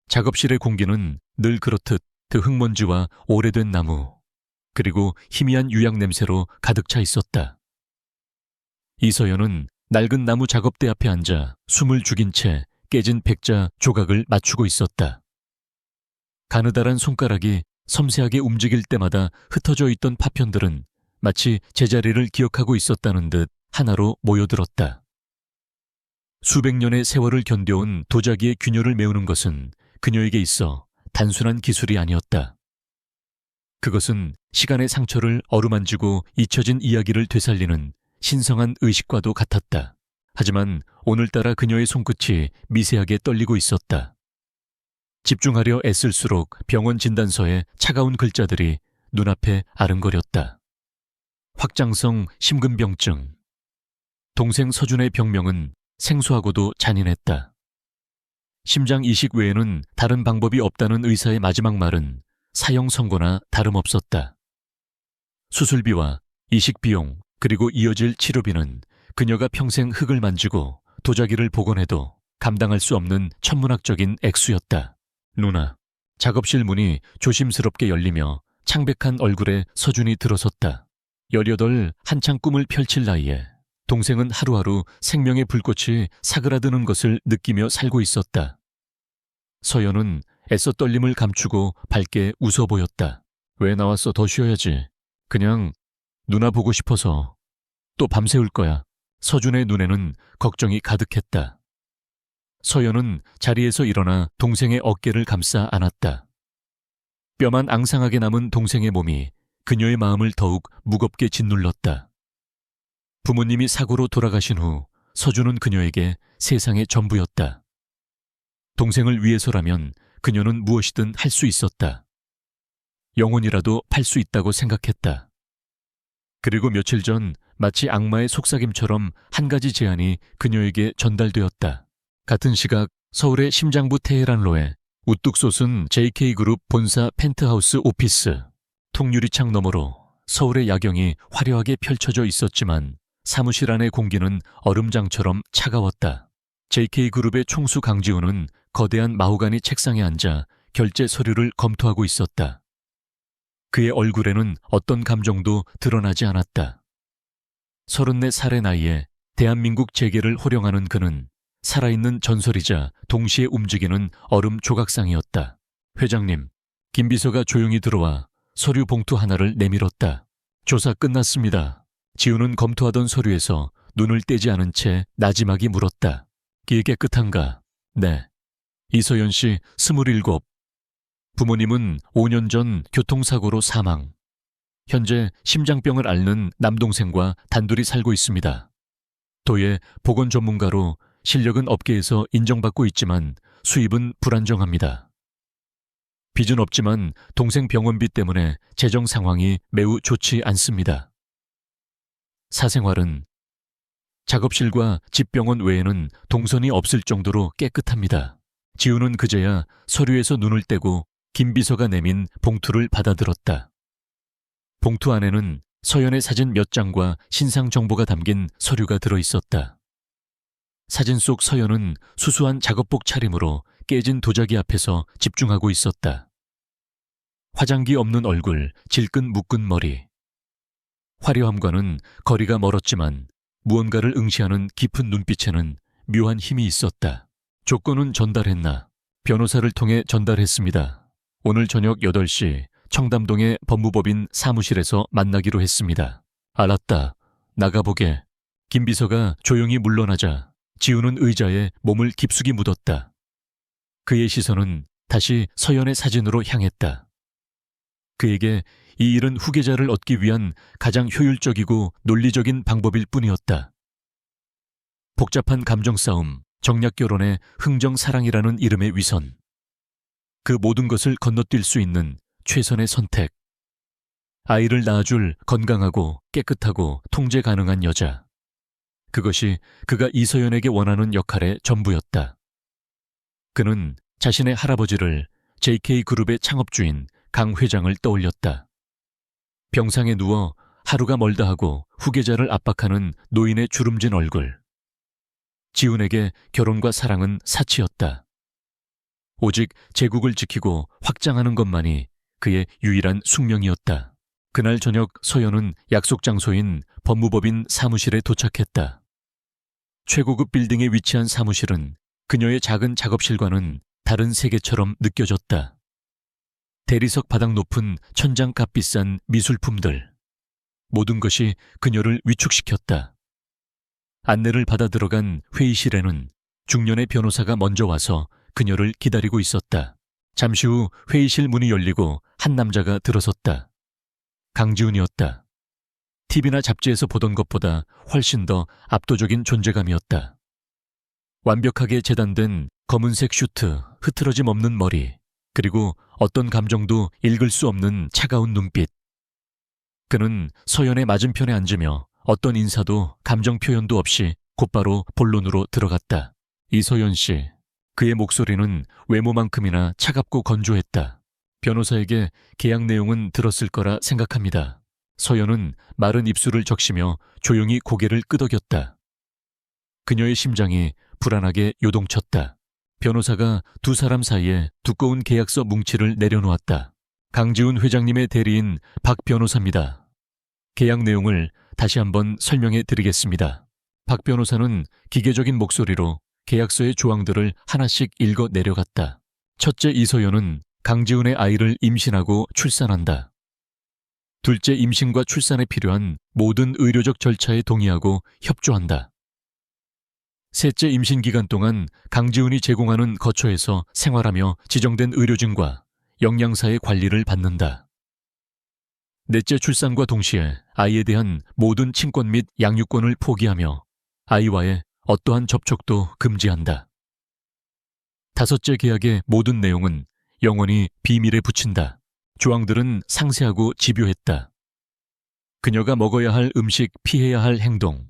작업실의 공기는 늘 그렇듯 흙먼지와 오래된 나무, 그리고 희미한 유약 냄새로 가득 차 있었다. 이서연은 낡은 나무 작업대 앞에 앉아 숨을 죽인 채 깨진 백자 조각을 맞추고 있었다. 가느다란 손가락이 섬세하게 움직일 때마다 흩어져 있던 파편들은 마치 제자리를 기억하고 있었다는 듯 하나로 모여들었다. 수백 년의 세월을 견뎌온 도자기의 균열을 메우는 것은 그녀에게 있어 단순한 기술이 아니었다. 그것은 시간의 상처를 어루만지고 잊혀진 이야기를 되살리는 신성한 의식과도 같았다. 하지만 오늘따라 그녀의 손끝이 미세하게 떨리고 있었다. 집중하려 애쓸수록 병원 진단서에 차가운 글자들이 눈앞에 아른거렸다. 확장성 심근병증. 동생 서준의 병명은 생소하고도 잔인했다. 심장 이식 외에는 다른 방법이 없다는 의사의 마지막 말은 사형 선고나 다름없었다. 수술비와 이식 비용 그리고 이어질 치료비는 그녀가 평생 흙을 만지고 도자기를 복원해도 감당할 수 없는 천문학적인 액수였다. 누나. 작업실 문이 조심스럽게 열리며 창백한 얼굴에 서준이 들어섰다. 18 한창 꿈을 펼칠 나이에 동생은 하루하루 생명의 불꽃이 사그라드는 것을 느끼며 살고 있었다. 서연은 애써 떨림을 감추고 밝게 웃어 보였다. 왜 나왔어? 더 쉬어야지. 그냥 누나 보고 싶어서. 또 밤새울 거야. 서준의 눈에는 걱정이 가득했다. 서연은 자리에서 일어나 동생의 어깨를 감싸 안았다. 뼈만 앙상하게 남은 동생의 몸이 그녀의 마음을 더욱 무겁게 짓눌렀다. 부모님이 사고로 돌아가신 후 서준은 그녀에게 세상의 전부였다. 동생을 위해서라면 그녀는 무엇이든 할 수 있었다. 영혼이라도 팔 수 있다고 생각했다. 그리고 며칠 전 마치 악마의 속삭임처럼 한 가지 제안이 그녀에게 전달되었다. 같은 시각 서울의 심장부 테헤란로에 우뚝 솟은 JK그룹 본사 펜트하우스 오피스. 통유리창 너머로 서울의 야경이 화려하게 펼쳐져 있었지만 사무실 안의 공기는 얼음장처럼 차가웠다. JK그룹의 총수 강지훈은 거대한 마호가니 책상에 앉아 결제 서류를 검토하고 있었다. 그의 얼굴에는 어떤 감정도 드러나지 않았다. 34살의 나이에 대한민국 재계를 호령하는 그는 살아있는 전설이자 동시에 움직이는 얼음 조각상이었다. 회장님, 김 비서가 조용히 들어와 서류 봉투 하나를 내밀었다. 조사 끝났습니다. 지훈은 검토하던 서류에서 눈을 떼지 않은 채 나지막이 물었다. 길 깨끗한가? 네. 이서연 씨 27. 부모님은 5년 전 교통사고로 사망. 현재 심장병을 앓는 남동생과 단둘이 살고 있습니다. 도의 보건 전문가로 실력은 업계에서 인정받고 있지만 수입은 불안정합니다. 빚은 없지만 동생 병원비 때문에 재정 상황이 매우 좋지 않습니다. 사생활은 작업실과 집병원 외에는 동선이 없을 정도로 깨끗합니다. 지훈은 그제야 서류에서 눈을 떼고 김 비서가 내민 봉투를 받아들었다. 봉투 안에는 서연의 사진 몇 장과 신상 정보가 담긴 서류가 들어있었다. 사진 속 서연은 수수한 작업복 차림으로 깨진 도자기 앞에서 집중하고 있었다. 화장기 없는 얼굴, 질끈 묶은 머리. 화려함과는 거리가 멀었지만 무언가를 응시하는 깊은 눈빛에는 묘한 힘이 있었다. 조건은 전달했나? 변호사를 통해 전달했습니다. 오늘 저녁 8시 청담동의 법무법인 사무실에서 만나기로 했습니다. 알았다. 나가보게. 김 비서가 조용히 물러나자 지훈은 의자에 몸을 깊숙이 묻었다. 그의 시선은 다시 서연의 사진으로 향했다. 그에게 이 일은 후계자를 얻기 위한 가장 효율적이고 논리적인 방법일 뿐이었다. 복잡한 감정싸움, 정략결혼의 흥정사랑이라는 이름의 위선. 그 모든 것을 건너뛸 수 있는 최선의 선택. 아이를 낳아줄 건강하고 깨끗하고 통제 가능한 여자. 그것이 그가 이서연에게 원하는 역할의 전부였다. 그는 자신의 할아버지를 JK그룹의 창업주인 강 회장을 떠올렸다. 병상에 누워 하루가 멀다 하고 후계자를 압박하는 노인의 주름진 얼굴. 지훈에게 결혼과 사랑은 사치였다. 오직 제국을 지키고 확장하는 것만이 그의 유일한 숙명이었다. 그날 저녁 서연은 약속 장소인 법무법인 사무실에 도착했다. 최고급 빌딩에 위치한 사무실은 그녀의 작은 작업실과는 다른 세계처럼 느껴졌다. 대리석 바닥 높은 천장 값비싼 미술품들. 모든 것이 그녀를 위축시켰다. 안내를 받아 들어간 회의실에는 중년의 변호사가 먼저 와서 그녀를 기다리고 있었다. 잠시 후 회의실 문이 열리고 한 남자가 들어섰다. 강지훈이었다. TV나 잡지에서 보던 것보다 훨씬 더 압도적인 존재감이었다. 완벽하게 재단된 검은색 슈트, 흐트러짐 없는 머리, 그리고 어떤 감정도 읽을 수 없는 차가운 눈빛. 그는 서연의 맞은편에 앉으며 어떤 인사도 감정 표현도 없이 곧바로 본론으로 들어갔다. 이서연 씨, 그의 목소리는 외모만큼이나 차갑고 건조했다. 변호사에게 계약 내용은 들었을 거라 생각합니다. 서연은 마른 입술을 적시며 조용히 고개를 끄덕였다. 그녀의 심장이 불안하게 요동쳤다. 변호사가 두 사람 사이에 두꺼운 계약서 뭉치를 내려놓았다. 강지훈 회장님의 대리인 박 변호사입니다. 계약 내용을 다시 한번 설명해 드리겠습니다. 박 변호사는 기계적인 목소리로 계약서의 조항들을 하나씩 읽어 내려갔다. 첫째, 이서연은 강지훈의 아이를 임신하고 출산한다. 둘째, 임신과 출산에 필요한 모든 의료적 절차에 동의하고 협조한다. 셋째, 임신 기간 동안 강지훈이 제공하는 거처에서 생활하며 지정된 의료진과 영양사의 관리를 받는다. 넷째, 출산과 동시에 아이에 대한 모든 친권 및 양육권을 포기하며 아이와의 어떠한 접촉도 금지한다. 다섯째, 계약의 모든 내용은 영원히 비밀에 붙인다. 조항들은 상세하고 집요했다. 그녀가 먹어야 할 음식, 피해야 할 행동,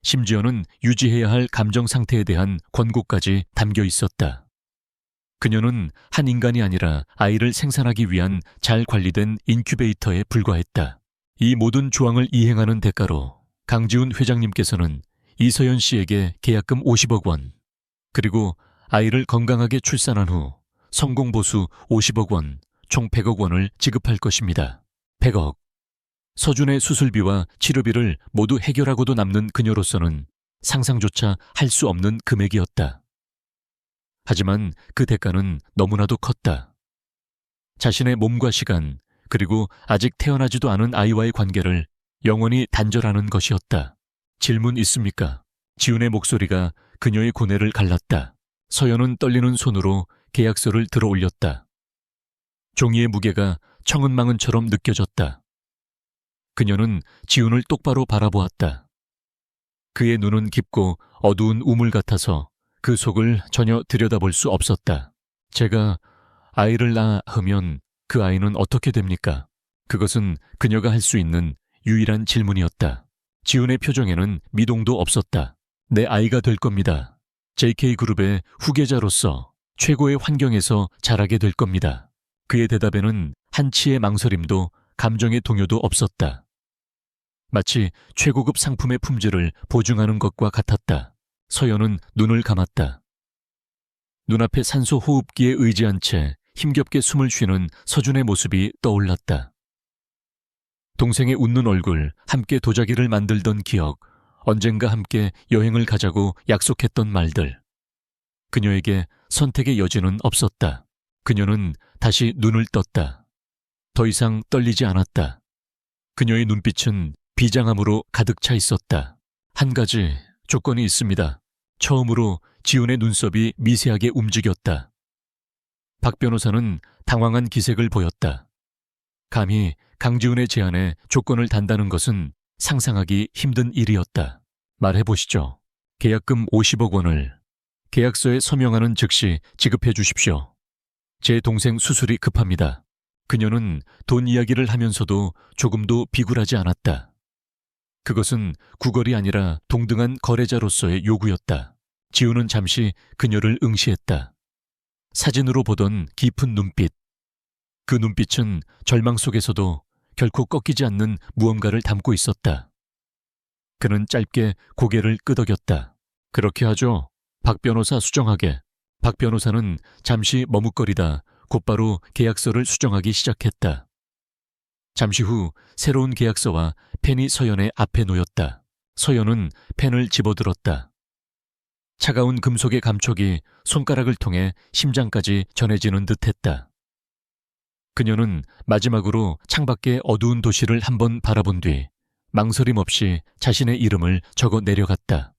심지어는 유지해야 할 감정 상태에 대한 권고까지 담겨 있었다. 그녀는 한 인간이 아니라 아이를 생산하기 위한 잘 관리된 인큐베이터에 불과했다. 이 모든 조항을 이행하는 대가로 강지훈 회장님께서는 이서연 씨에게 계약금 50억 원, 그리고 아이를 건강하게 출산한 후 성공보수 50억 원, 총 100억 원을 지급할 것입니다. 100억. 서준의 수술비와 치료비를 모두 해결하고도 남는 그녀로서는 상상조차 할 수 없는 금액이었다. 하지만 그 대가는 너무나도 컸다. 자신의 몸과 시간, 그리고 아직 태어나지도 않은 아이와의 관계를 영원히 단절하는 것이었다. 질문 있습니까? 지훈의 목소리가 그녀의 고뇌를 갈랐다. 서연은 떨리는 손으로 계약서를 들어 올렸다. 종이의 무게가 청은망은처럼 느껴졌다. 그녀는 지훈을 똑바로 바라보았다. 그의 눈은 깊고 어두운 우물 같아서 그 속을 전혀 들여다볼 수 없었다. 제가 아이를 낳으면 그 아이는 어떻게 됩니까? 그것은 그녀가 할 수 있는 유일한 질문이었다. 지훈의 표정에는 미동도 없었다. 내 아이가 될 겁니다. JK그룹의 후계자로서 최고의 환경에서 자라게 될 겁니다. 그의 대답에는 한치의 망설임도 감정의 동요도 없었다. 마치 최고급 상품의 품질을 보증하는 것과 같았다. 서연은 눈을 감았다. 눈앞에 산소 호흡기에 의지한 채 힘겹게 숨을 쉬는 서준의 모습이 떠올랐다. 동생의 웃는 얼굴, 함께 도자기를 만들던 기억, 언젠가 함께 여행을 가자고 약속했던 말들. 그녀에게 선택의 여지는 없었다. 그녀는 다시 눈을 떴다. 더 이상 떨리지 않았다. 그녀의 눈빛은 비장함으로 가득 차 있었다. 한 가지 조건이 있습니다. 처음으로 지훈의 눈썹이 미세하게 움직였다. 박 변호사는 당황한 기색을 보였다. 감히 강지훈의 제안에 조건을 단다는 것은 상상하기 힘든 일이었다. 말해보시죠. 계약금 50억 원을 계약서에 서명하는 즉시 지급해 주십시오. 제 동생 수술이 급합니다. 그녀는 돈 이야기를 하면서도 조금도 비굴하지 않았다. 그것은 구걸이 아니라 동등한 거래자로서의 요구였다. 지훈은 잠시 그녀를 응시했다. 사진으로 보던 깊은 눈빛. 그 눈빛은 절망 속에서도 결코 꺾이지 않는 무언가를 담고 있었다. 그는 짧게 고개를 끄덕였다. 그렇게 하죠. 박 변호사 수정하게. 박 변호사는 잠시 머뭇거리다 곧바로 계약서를 수정하기 시작했다. 잠시 후 새로운 계약서와 펜이 서연의 앞에 놓였다. 서연은 펜을 집어들었다. 차가운 금속의 감촉이 손가락을 통해 심장까지 전해지는 듯했다. 그녀는 마지막으로 창밖의 어두운 도시를 한번 바라본 뒤 망설임 없이 자신의 이름을 적어 내려갔다.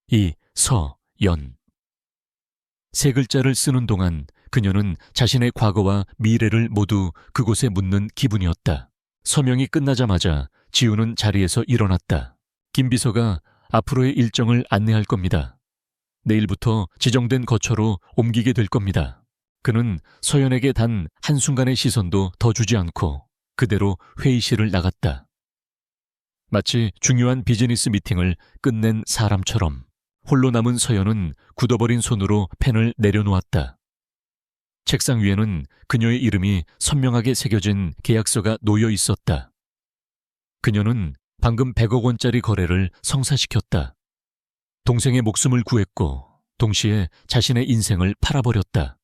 이서연. 세 글자를 쓰는 동안 그녀는 자신의 과거와 미래를 모두 그곳에 묻는 기분이었다. 서명이 끝나자마자 지우는 자리에서 일어났다. 김 비서가 앞으로의 일정을 안내할 겁니다. 내일부터 지정된 거처로 옮기게 될 겁니다. 그는 서연에게 단 한순간의 시선도 더 주지 않고 그대로 회의실을 나갔다. 마치 중요한 비즈니스 미팅을 끝낸 사람처럼 홀로 남은 서연은 굳어버린 손으로 펜을 내려놓았다. 책상 위에는 그녀의 이름이 선명하게 새겨진 계약서가 놓여 있었다. 그녀는 방금 100억 원짜리 거래를 성사시켰다. 동생의 목숨을 구했고 동시에 자신의 인생을 팔아버렸다.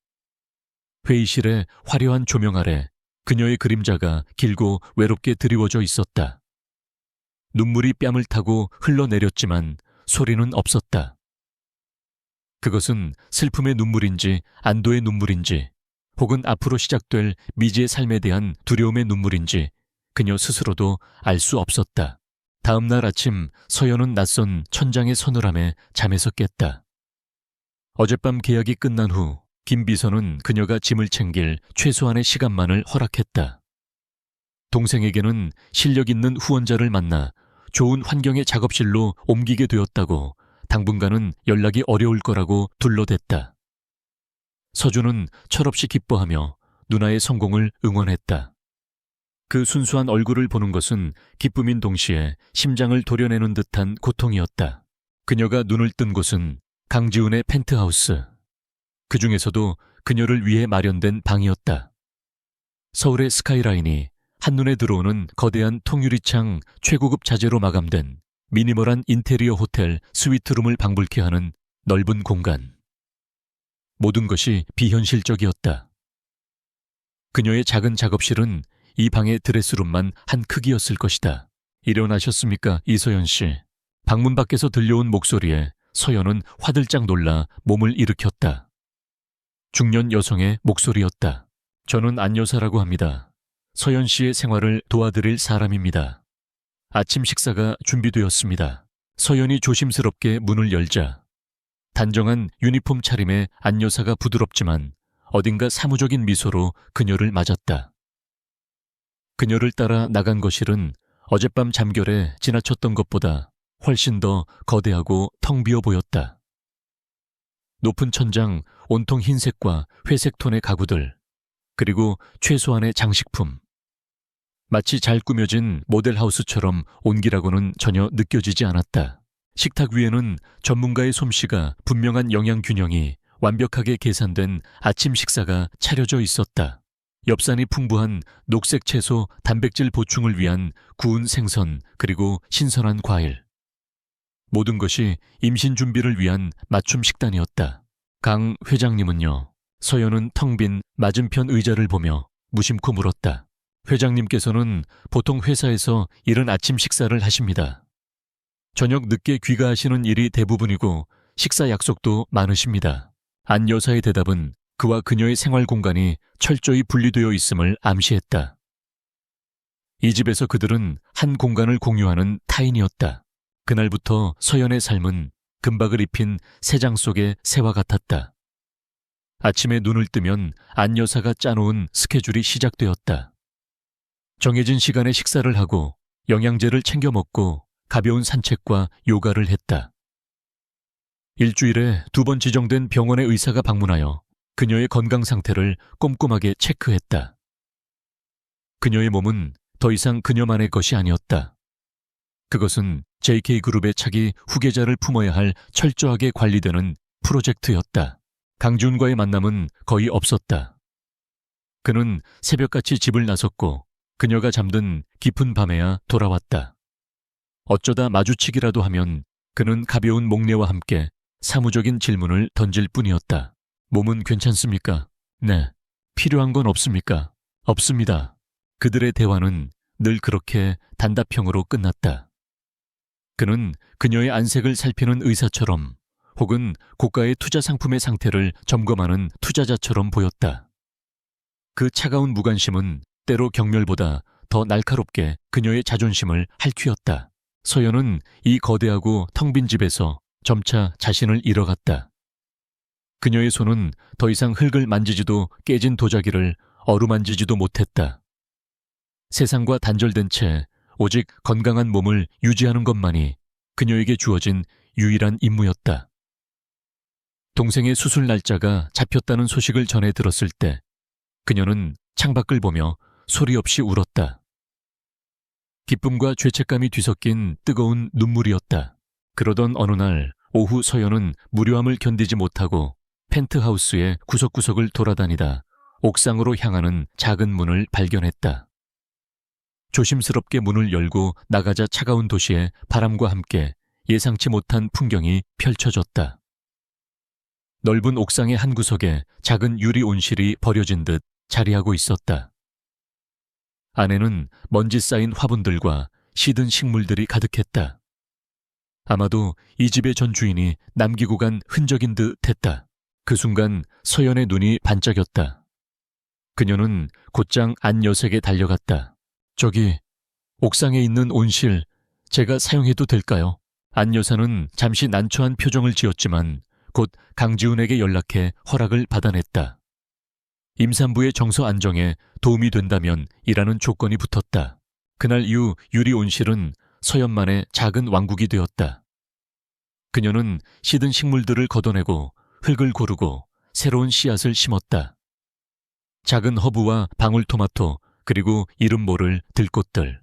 회의실의 화려한 조명 아래 그녀의 그림자가 길고 외롭게 드리워져 있었다. 눈물이 뺨을 타고 흘러내렸지만 소리는 없었다. 그것은 슬픔의 눈물인지 안도의 눈물인지 혹은 앞으로 시작될 미지의 삶에 대한 두려움의 눈물인지 그녀 스스로도 알 수 없었다. 다음 날 아침 서연은 낯선 천장의 서늘함에 잠에서 깼다. 어젯밤 계약이 끝난 후 김 비서는 그녀가 짐을 챙길 최소한의 시간만을 허락했다. 동생에게는 실력 있는 후원자를 만나 좋은 환경의 작업실로 옮기게 되었다고 당분간은 연락이 어려울 거라고 둘러댔다. 서준은 철없이 기뻐하며 누나의 성공을 응원했다. 그 순수한 얼굴을 보는 것은 기쁨인 동시에 심장을 도려내는 듯한 고통이었다. 그녀가 눈을 뜬 곳은 강지훈의 펜트하우스. 그 중에서도 그녀를 위해 마련된 방이었다. 서울의 스카이라인이 한눈에 들어오는 거대한 통유리창 최고급 자재로 마감된 미니멀한 인테리어 호텔 스위트룸을 방불케 하는 넓은 공간. 모든 것이 비현실적이었다. 그녀의 작은 작업실은 이 방의 드레스룸만 한 크기였을 것이다. 일어나셨습니까, 이서연 씨? 방문 밖에서 들려온 목소리에 서연은 화들짝 놀라 몸을 일으켰다. 중년 여성의 목소리였다. 저는 안 여사라고 합니다. 서연 씨의 생활을 도와드릴 사람입니다. 아침 식사가 준비되었습니다. 서연이 조심스럽게 문을 열자 단정한 유니폼 차림의 안 여사가 부드럽지만 어딘가 사무적인 미소로 그녀를 맞았다. 그녀를 따라 나간 거실은 어젯밤 잠결에 지나쳤던 것보다 훨씬 더 거대하고 텅 비어 보였다. 높은 천장, 온통 흰색과 회색 톤의 가구들, 그리고 최소한의 장식품. 마치 잘 꾸며진 모델하우스처럼 온기라고는 전혀 느껴지지 않았다. 식탁 위에는 전문가의 솜씨가 분명한 영양 균형이 완벽하게 계산된 아침 식사가 차려져 있었다. 엽산이 풍부한 녹색 채소 단백질 보충을 위한 구운 생선 그리고 신선한 과일. 모든 것이 임신 준비를 위한 맞춤 식단이었다. 강 회장님은요? 서연은 텅 빈 맞은편 의자를 보며 무심코 물었다. 회장님께서는 보통 회사에서 이른 아침 식사를 하십니다. 저녁 늦게 귀가하시는 일이 대부분이고 식사 약속도 많으십니다. 안 여사의 대답은 그와 그녀의 생활 공간이 철저히 분리되어 있음을 암시했다. 이 집에서 그들은 한 공간을 공유하는 타인이었다. 그날부터 서연의 삶은 금박을 입힌 새장 속의 새와 같았다. 아침에 눈을 뜨면 안 여사가 짜놓은 스케줄이 시작되었다. 정해진 시간에 식사를 하고 영양제를 챙겨 먹고 가벼운 산책과 요가를 했다. 일주일에 2번 지정된 병원의 의사가 방문하여 그녀의 건강 상태를 꼼꼼하게 체크했다. 그녀의 몸은 더 이상 그녀만의 것이 아니었다. 그것은 JK그룹의 차기 후계자를 품어야 할 철저하게 관리되는 프로젝트였다. 강지훈과의 만남은 거의 없었다. 그는 새벽같이 집을 나섰고 그녀가 잠든 깊은 밤에야 돌아왔다. 어쩌다 마주치기라도 하면 그는 가벼운 목례와 함께 사무적인 질문을 던질 뿐이었다. 몸은 괜찮습니까? 네. 필요한 건 없습니까? 없습니다. 그들의 대화는 늘 그렇게 단답형으로 끝났다. 그는 그녀의 안색을 살피는 의사처럼 혹은 고가의 투자 상품의 상태를 점검하는 투자자처럼 보였다. 그 차가운 무관심은 때로 경멸보다 더 날카롭게 그녀의 자존심을 핥히었다. 서연은 이 거대하고 텅 빈 집에서 점차 자신을 잃어갔다. 그녀의 손은 더 이상 흙을 만지지도 깨진 도자기를 어루만지지도 못했다. 세상과 단절된 채 오직 건강한 몸을 유지하는 것만이 그녀에게 주어진 유일한 임무였다. 동생의 수술 날짜가 잡혔다는 소식을 전해 들었을 때 그녀는 창밖을 보며 소리 없이 울었다. 기쁨과 죄책감이 뒤섞인 뜨거운 눈물이었다. 그러던 어느 날 오후 서연은 무료함을 견디지 못하고 펜트하우스의 구석구석을 돌아다니다 옥상으로 향하는 작은 문을 발견했다. 조심스럽게 문을 열고 나가자 차가운 도시의 바람과 함께 예상치 못한 풍경이 펼쳐졌다. 넓은 옥상의 한 구석에 작은 유리 온실이 버려진 듯 자리하고 있었다. 안에는 먼지 쌓인 화분들과 시든 식물들이 가득했다. 아마도 이 집의 전 주인이 남기고 간 흔적인 듯 했다. 그 순간 서연의 눈이 반짝였다. 그녀는 곧장 안 여색에 달려갔다. 저기, 옥상에 있는 온실, 제가 사용해도 될까요? 안 여사는 잠시 난처한 표정을 지었지만 곧 강지훈에게 연락해 허락을 받아냈다. 임산부의 정서 안정에 도움이 된다면 이라는 조건이 붙었다. 그날 이후 유리 온실은 서연만의 작은 왕국이 되었다. 그녀는 시든 식물들을 걷어내고 흙을 고르고 새로운 씨앗을 심었다. 작은 허브와 방울토마토 그리고 이름 모를 들꽃들.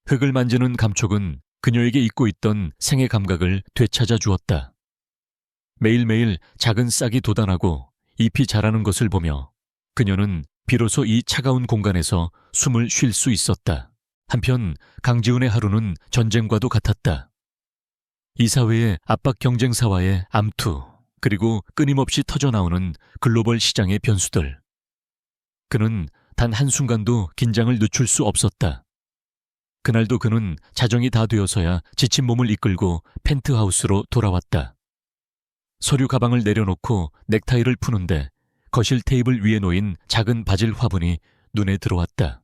흙을 만지는 감촉은 그녀에게 잊고 있던 생의 감각을 되찾아 주었다. 매일매일 작은 싹이 돋아나고 잎이 자라는 것을 보며 그녀는 비로소 이 차가운 공간에서 숨을 쉴 수 있었다. 한편 강지훈의 하루는 전쟁과도 같았다. 이사회의 압박 경쟁사와의 암투, 그리고 끊임없이 터져나오는 글로벌 시장의 변수들. 그는 단 한순간도 긴장을 늦출 수 없었다. 그날도 그는 자정이 다 되어서야 지친 몸을 이끌고 펜트하우스로 돌아왔다. 서류 가방을 내려놓고 넥타이를 푸는데 거실 테이블 위에 놓인 작은 바질 화분이 눈에 들어왔다.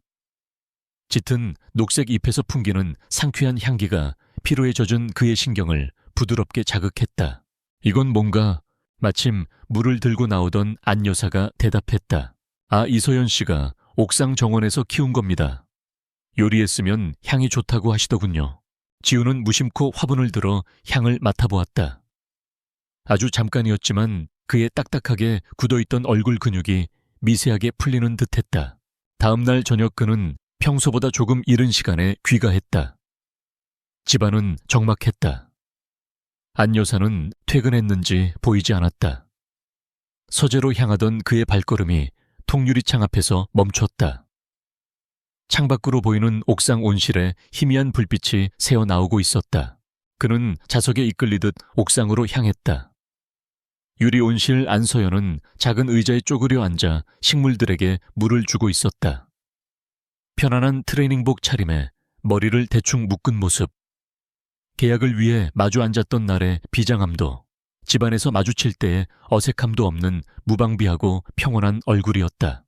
짙은 녹색 잎에서 풍기는 상쾌한 향기가 피로에 젖은 그의 신경을 부드럽게 자극했다. 이건 뭔가 마침 물을 들고 나오던 안 여사가 대답했다. 아, 이서연 씨가 옥상 정원에서 키운 겁니다. 요리했으면 향이 좋다고 하시더군요. 지우는 무심코 화분을 들어 향을 맡아보았다. 아주 잠깐이었지만 그의 딱딱하게 굳어있던 얼굴 근육이 미세하게 풀리는 듯했다. 다음 날 저녁 그는 평소보다 조금 이른 시간에 귀가했다. 집안은 적막했다. 안 여사는 퇴근했는지 보이지 않았다. 서재로 향하던 그의 발걸음이 통유리창 앞에서 멈췄다. 창밖으로 보이는 옥상 온실에 희미한 불빛이 새어나오고 있었다. 그는 자석에 이끌리듯 옥상으로 향했다. 유리 온실 안서연은 작은 의자에 쪼그려 앉아 식물들에게 물을 주고 있었다. 편안한 트레이닝복 차림에 머리를 대충 묶은 모습. 계약을 위해 마주 앉았던 날의 비장함도 집안에서 마주칠 때의 어색함도 없는 무방비하고 평온한 얼굴이었다.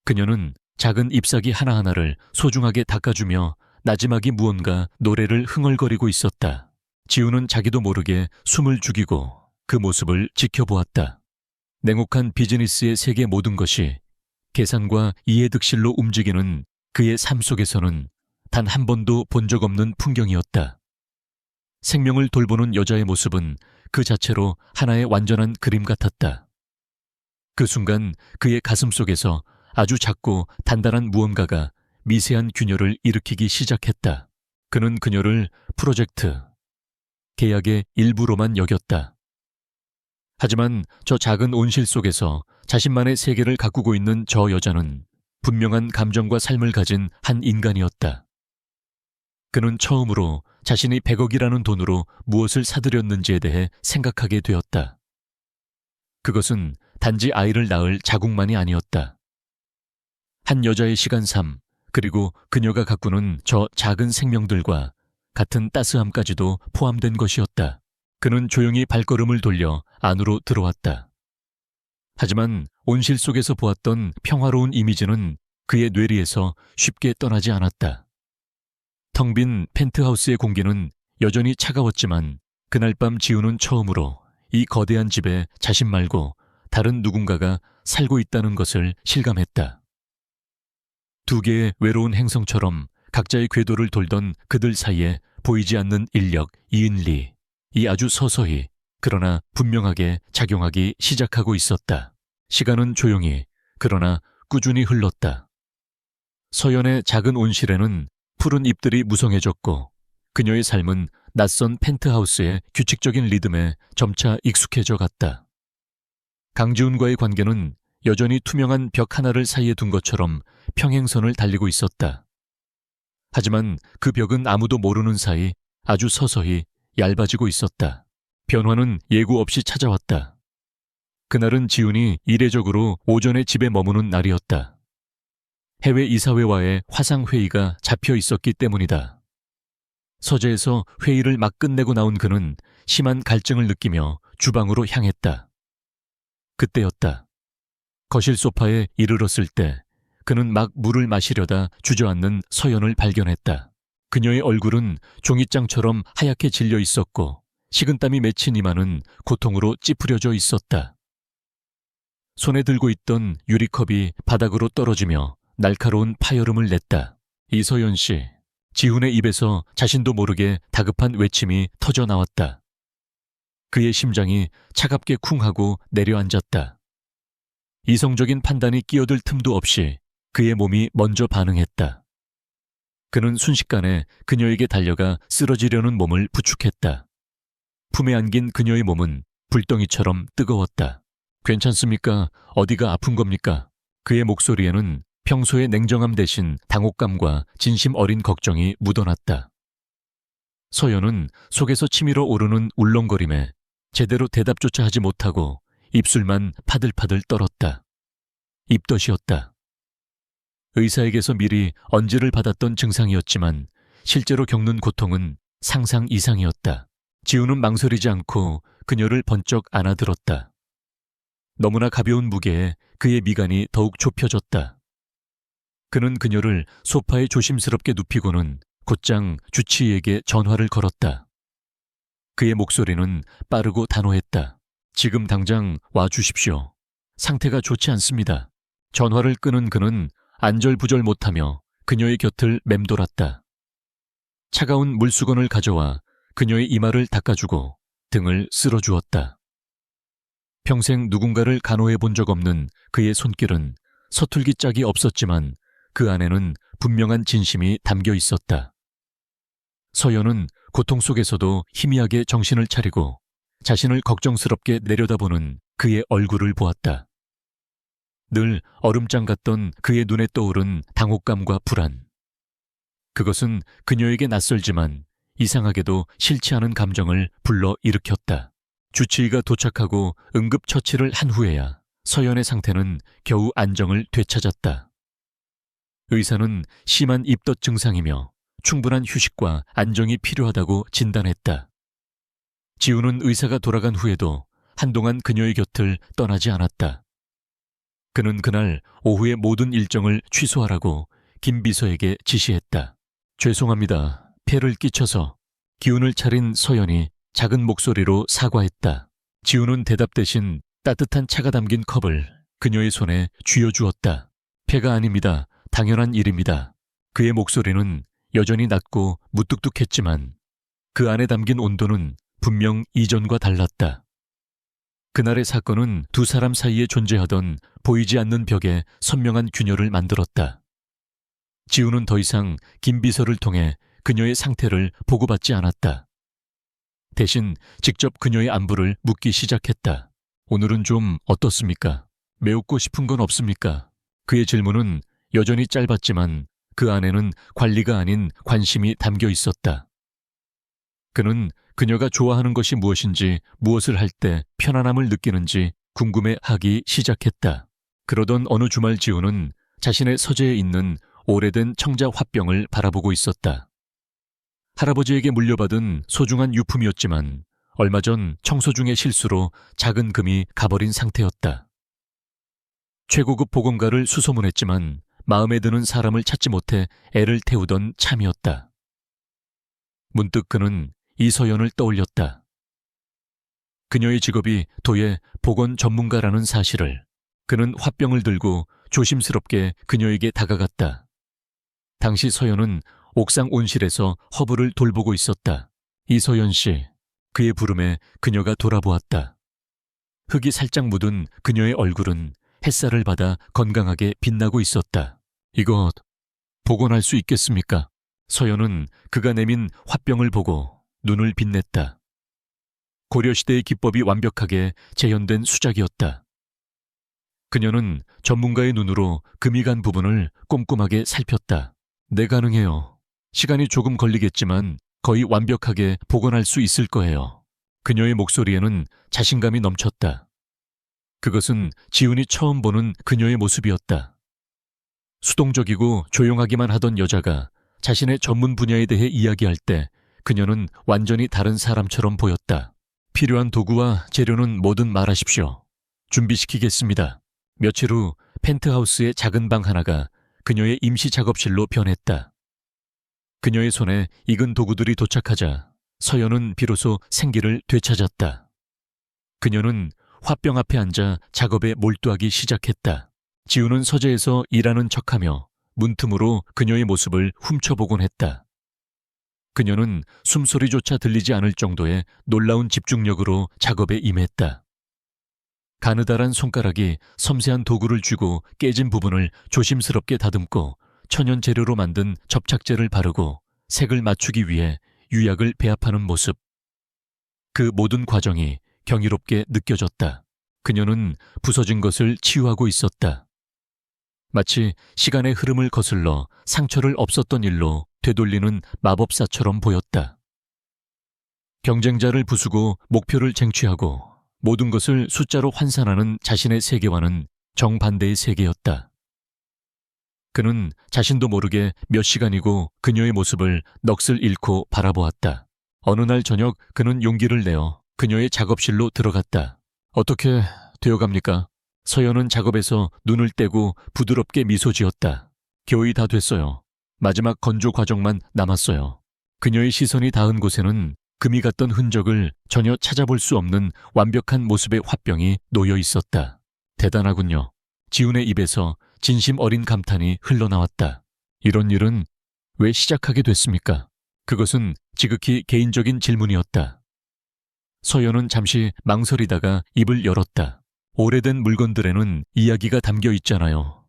그녀는 작은 잎사귀 하나하나를 소중하게 닦아주며 나지막이 무언가 노래를 흥얼거리고 있었다. 지우는 자기도 모르게 숨을 죽이고 그 모습을 지켜보았다. 냉혹한 비즈니스의 세계 모든 것이 계산과 이해득실로 움직이는 그의 삶 속에서는 단 한 번도 본 적 없는 풍경이었다. 생명을 돌보는 여자의 모습은 그 자체로 하나의 완전한 그림 같았다. 그 순간 그의 가슴 속에서 아주 작고 단단한 무언가가 미세한 균열을 일으키기 시작했다. 그는 그녀를 프로젝트, 계약의 일부로만 여겼다. 하지만 저 작은 온실 속에서 자신만의 세계를 가꾸고 있는 저 여자는 분명한 감정과 삶을 가진 한 인간이었다. 그는 처음으로 자신이 100억이라는 돈으로 무엇을 사들였는지에 대해 생각하게 되었다. 그것은 단지 아이를 낳을 자궁만이 아니었다. 한 여자의 시간삼, 그리고 그녀가 가꾸는 저 작은 생명들과 같은 따스함까지도 포함된 것이었다. 그는 조용히 발걸음을 돌려 안으로 들어왔다. 하지만 온실 속에서 보았던 평화로운 이미지는 그의 뇌리에서 쉽게 떠나지 않았다. 텅 빈 펜트하우스의 공기는 여전히 차가웠지만 그날 밤 지우는 처음으로 이 거대한 집에 자신 말고 다른 누군가가 살고 있다는 것을 실감했다. 두 개의 외로운 행성처럼 각자의 궤도를 돌던 그들 사이에 보이지 않는 인력 이은리, 이 아주 서서히 그러나 분명하게 작용하기 시작하고 있었다. 시간은 조용히 그러나 꾸준히 흘렀다. 서연의 작은 온실에는 푸른 잎들이 무성해졌고 그녀의 삶은 낯선 펜트하우스의 규칙적인 리듬에 점차 익숙해져 갔다. 강지훈과의 관계는 여전히 투명한 벽 하나를 사이에 둔 것처럼 평행선을 달리고 있었다. 하지만 그 벽은 아무도 모르는 사이 아주 서서히 얇아지고 있었다. 변화는 예고 없이 찾아왔다. 그날은 지훈이 이례적으로 오전에 집에 머무는 날이었다. 해외 이사회와의 화상회의가 잡혀 있었기 때문이다. 서재에서 회의를 막 끝내고 나온 그는 심한 갈증을 느끼며 주방으로 향했다. 그때였다. 거실 소파에 이르렀을 때 그는 막 물을 마시려다 주저앉는 서연을 발견했다. 그녀의 얼굴은 종잇장처럼 하얗게 질려 있었고 식은땀이 맺힌 이마는 고통으로 찌푸려져 있었다. 손에 들고 있던 유리컵이 바닥으로 떨어지며 날카로운 파열음을 냈다. 이서연 씨, 지훈의 입에서 자신도 모르게 다급한 외침이 터져 나왔다. 그의 심장이 차갑게 쿵하고 내려앉았다. 이성적인 판단이 끼어들 틈도 없이 그의 몸이 먼저 반응했다. 그는 순식간에 그녀에게 달려가 쓰러지려는 몸을 부축했다. 품에 안긴 그녀의 몸은 불덩이처럼 뜨거웠다. 괜찮습니까? 어디가 아픈 겁니까? 그의 목소리에는 평소의 냉정함 대신 당혹감과 진심 어린 걱정이 묻어났다. 서연은 속에서 치밀어 오르는 울렁거림에 제대로 대답조차 하지 못하고 입술만 파들파들 떨었다. 입덧이었다. 의사에게서 미리 언지를 받았던 증상이었지만 실제로 겪는 고통은 상상 이상이었다. 지우는 망설이지 않고 그녀를 번쩍 안아들었다. 너무나 가벼운 무게에 그의 미간이 더욱 좁혀졌다. 그는 그녀를 소파에 조심스럽게 눕히고는 곧장 주치의에게 전화를 걸었다. 그의 목소리는 빠르고 단호했다. 지금 당장 와주십시오. 상태가 좋지 않습니다. 전화를 끊은 그는 안절부절 못하며 그녀의 곁을 맴돌았다. 차가운 물수건을 가져와 그녀의 이마를 닦아주고 등을 쓸어주었다. 평생 누군가를 간호해 본 적 없는 그의 손길은 서툴기 짝이 없었지만 그 안에는 분명한 진심이 담겨 있었다. 서연은 고통 속에서도 희미하게 정신을 차리고 자신을 걱정스럽게 내려다보는 그의 얼굴을 보았다. 늘 얼음장 같던 그의 눈에 떠오른 당혹감과 불안. 그것은 그녀에게 낯설지만 이상하게도 싫지 않은 감정을 불러 일으켰다. 주치의가 도착하고 응급처치를 한 후에야 서연의 상태는 겨우 안정을 되찾았다. 의사는 심한 입덧 증상이며 충분한 휴식과 안정이 필요하다고 진단했다. 지우는 의사가 돌아간 후에도 한동안 그녀의 곁을 떠나지 않았다. 그는 그날 오후의 모든 일정을 취소하라고 김 비서에게 지시했다. 죄송합니다. 폐를 끼쳐서. 기운을 차린 서연이 작은 목소리로 사과했다. 지우는 대답 대신 따뜻한 차가 담긴 컵을 그녀의 손에 쥐어주었다. 폐가 아닙니다. 당연한 일입니다. 그의 목소리는 여전히 낮고 무뚝뚝했지만 그 안에 담긴 온도는 분명 이전과 달랐다. 그날의 사건은 두 사람 사이에 존재하던 보이지 않는 벽에 선명한 균열을 만들었다. 지우는 더 이상 김 비서를 통해 그녀의 상태를 보고받지 않았다. 대신 직접 그녀의 안부를 묻기 시작했다. 오늘은 좀 어떻습니까? 메우고 싶은 건 없습니까? 그의 질문은 여전히 짧았지만 그 안에는 관리가 아닌 관심이 담겨 있었다. 그는 그녀가 좋아하는 것이 무엇인지, 무엇을 할 때 편안함을 느끼는지 궁금해하기 시작했다. 그러던 어느 주말 지우는 자신의 서재에 있는 오래된 청자 화병을 바라보고 있었다. 할아버지에게 물려받은 소중한 유품이었지만 얼마 전 청소 중의 실수로 작은 금이 가버린 상태였다. 최고급 보건가를 수소문했지만 마음에 드는 사람을 찾지 못해 애를 태우던 참이었다. 문득 그는 이서연을 떠올렸다. 그녀의 직업이 도예 보건 전문가라는 사실을. 그는 화병을 들고 조심스럽게 그녀에게 다가갔다. 당시 서연은 옥상 온실에서 허브를 돌보고 있었다. 이서연 씨, 그의 부름에 그녀가 돌아보았다. 흙이 살짝 묻은 그녀의 얼굴은 햇살을 받아 건강하게 빛나고 있었다. 이것 복원할 수 있겠습니까? 서연은 그가 내민 화병을 보고 눈을 빛냈다. 고려시대의 기법이 완벽하게 재현된 수작이었다. 그녀는 전문가의 눈으로 금이 간 부분을 꼼꼼하게 살폈다. 네, 가능해요. 시간이 조금 걸리겠지만 거의 완벽하게 복원할 수 있을 거예요. 그녀의 목소리에는 자신감이 넘쳤다. 그것은 지훈이 처음 보는 그녀의 모습이었다. 수동적이고 조용하기만 하던 여자가 자신의 전문 분야에 대해 이야기할 때 그녀는 완전히 다른 사람처럼 보였다. 필요한 도구와 재료는 뭐든 말하십시오. 준비시키겠습니다. 며칠 후 펜트하우스의 작은 방 하나가 그녀의 임시 작업실로 변했다. 그녀의 손에 익은 도구들이 도착하자 서연은 비로소 생기를 되찾았다. 그녀는 화병 앞에 앉아 작업에 몰두하기 시작했다. 지우는 서재에서 일하는 척하며 문틈으로 그녀의 모습을 훔쳐보곤 했다. 그녀는 숨소리조차 들리지 않을 정도의 놀라운 집중력으로 작업에 임했다. 가느다란 손가락이 섬세한 도구를 쥐고 깨진 부분을 조심스럽게 다듬고 천연 재료로 만든 접착제를 바르고 색을 맞추기 위해 유약을 배합하는 모습. 그 모든 과정이 경이롭게 느껴졌다. 그녀는 부서진 것을 치유하고 있었다. 마치 시간의 흐름을 거슬러 상처를 없었던 일로 되돌리는 마법사처럼 보였다. 경쟁자를 부수고 목표를 쟁취하고 모든 것을 숫자로 환산하는 자신의 세계와는 정반대의 세계였다. 그는 자신도 모르게 몇 시간이고 그녀의 모습을 넋을 잃고 바라보았다. 어느 날 저녁 그는 용기를 내어 그녀의 작업실로 들어갔다. 어떻게 되어갑니까? 서연은 작업에서 눈을 떼고 부드럽게 미소 지었다. 거의 다 됐어요. 마지막 건조 과정만 남았어요. 그녀의 시선이 닿은 곳에는 금이 갔던 흔적을 전혀 찾아볼 수 없는 완벽한 모습의 화병이 놓여 있었다. 대단하군요. 지훈의 입에서 진심 어린 감탄이 흘러나왔다. 이런 일은 왜 시작하게 됐습니까? 그것은 지극히 개인적인 질문이었다. 서연은 잠시 망설이다가 입을 열었다. 오래된 물건들에는 이야기가 담겨 있잖아요.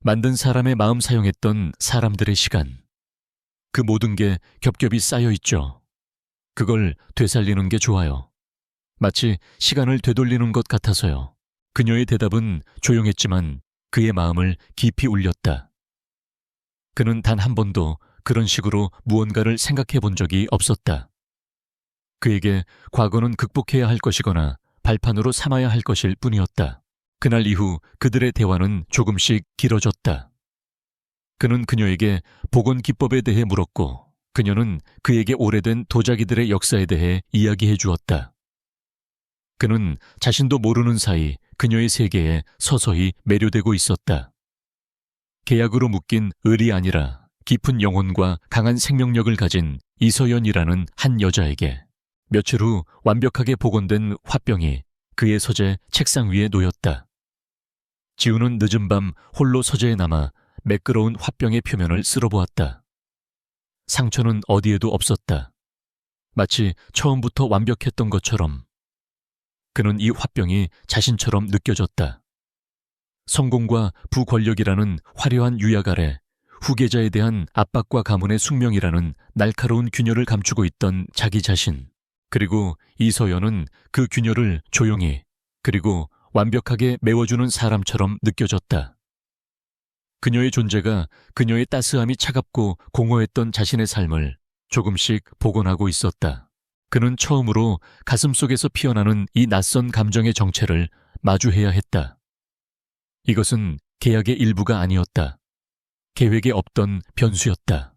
만든 사람의 마음 사용했던 사람들의 시간. 그 모든 게 겹겹이 쌓여 있죠. 그걸 되살리는 게 좋아요. 마치 시간을 되돌리는 것 같아서요. 그녀의 대답은 조용했지만 그의 마음을 깊이 울렸다. 그는 단 한 번도 그런 식으로 무언가를 생각해 본 적이 없었다. 그에게 과거는 극복해야 할 것이거나 발판으로 삼아야 할 것일 뿐이었다. 그날 이후 그들의 대화는 조금씩 길어졌다. 그는 그녀에게 복원 기법에 대해 물었고 그녀는 그에게 오래된 도자기들의 역사에 대해 이야기해 주었다. 그는 자신도 모르는 사이 그녀의 세계에 서서히 매료되고 있었다. 계약으로 묶인 을이 아니라 깊은 영혼과 강한 생명력을 가진 이서연이라는 한 여자에게 며칠 후 완벽하게 복원된 화병이 그의 서재 책상 위에 놓였다. 지우는 늦은 밤 홀로 서재에 남아 매끄러운 화병의 표면을 쓸어보았다. 상처는 어디에도 없었다. 마치 처음부터 완벽했던 것처럼. 그는 이 화병이 자신처럼 느껴졌다. 성공과 부권력이라는 화려한 유약 아래 후계자에 대한 압박과 가문의 숙명이라는 날카로운 균열을 감추고 있던 자기 자신. 그리고 이서연은 그 균열을 조용히 그리고 완벽하게 메워주는 사람처럼 느껴졌다. 그녀의 존재가 그녀의 따스함이 차갑고 공허했던 자신의 삶을 조금씩 복원하고 있었다. 그는 처음으로 가슴속에서 피어나는 이 낯선 감정의 정체를 마주해야 했다. 이것은 계약의 일부가 아니었다. 계획에 없던 변수였다.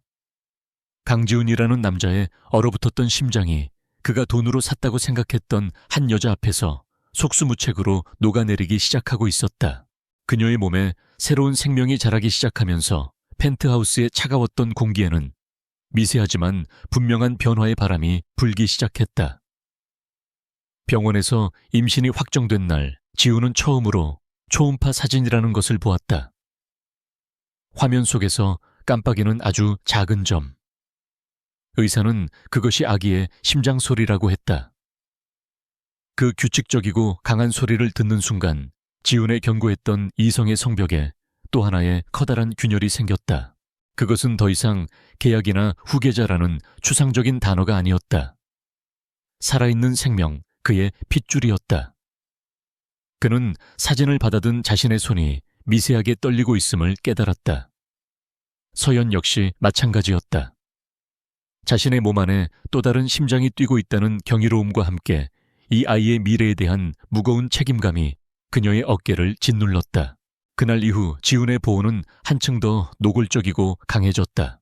강지훈이라는 남자의 얼어붙었던 심장이 그가 돈으로 샀다고 생각했던 한 여자 앞에서 속수무책으로 녹아내리기 시작하고 있었다. 그녀의 몸에 새로운 생명이 자라기 시작하면서 펜트하우스의 차가웠던 공기에는 미세하지만 분명한 변화의 바람이 불기 시작했다. 병원에서 임신이 확정된 날, 지우는 처음으로 초음파 사진이라는 것을 보았다. 화면 속에서 깜빡이는 아주 작은 점. 의사는 그것이 아기의 심장 소리라고 했다. 그 규칙적이고 강한 소리를 듣는 순간 지훈의 견고했던 이성의 성벽에 또 하나의 커다란 균열이 생겼다. 그것은 더 이상 계약이나 후계자라는 추상적인 단어가 아니었다. 살아있는 생명, 그의 핏줄이었다. 그는 사진을 받아든 자신의 손이 미세하게 떨리고 있음을 깨달았다. 서연 역시 마찬가지였다. 자신의 몸 안에 또 다른 심장이 뛰고 있다는 경이로움과 함께 이 아이의 미래에 대한 무거운 책임감이 그녀의 어깨를 짓눌렀다. 그날 이후 지훈의 보호는 한층 더 노골적이고 강해졌다.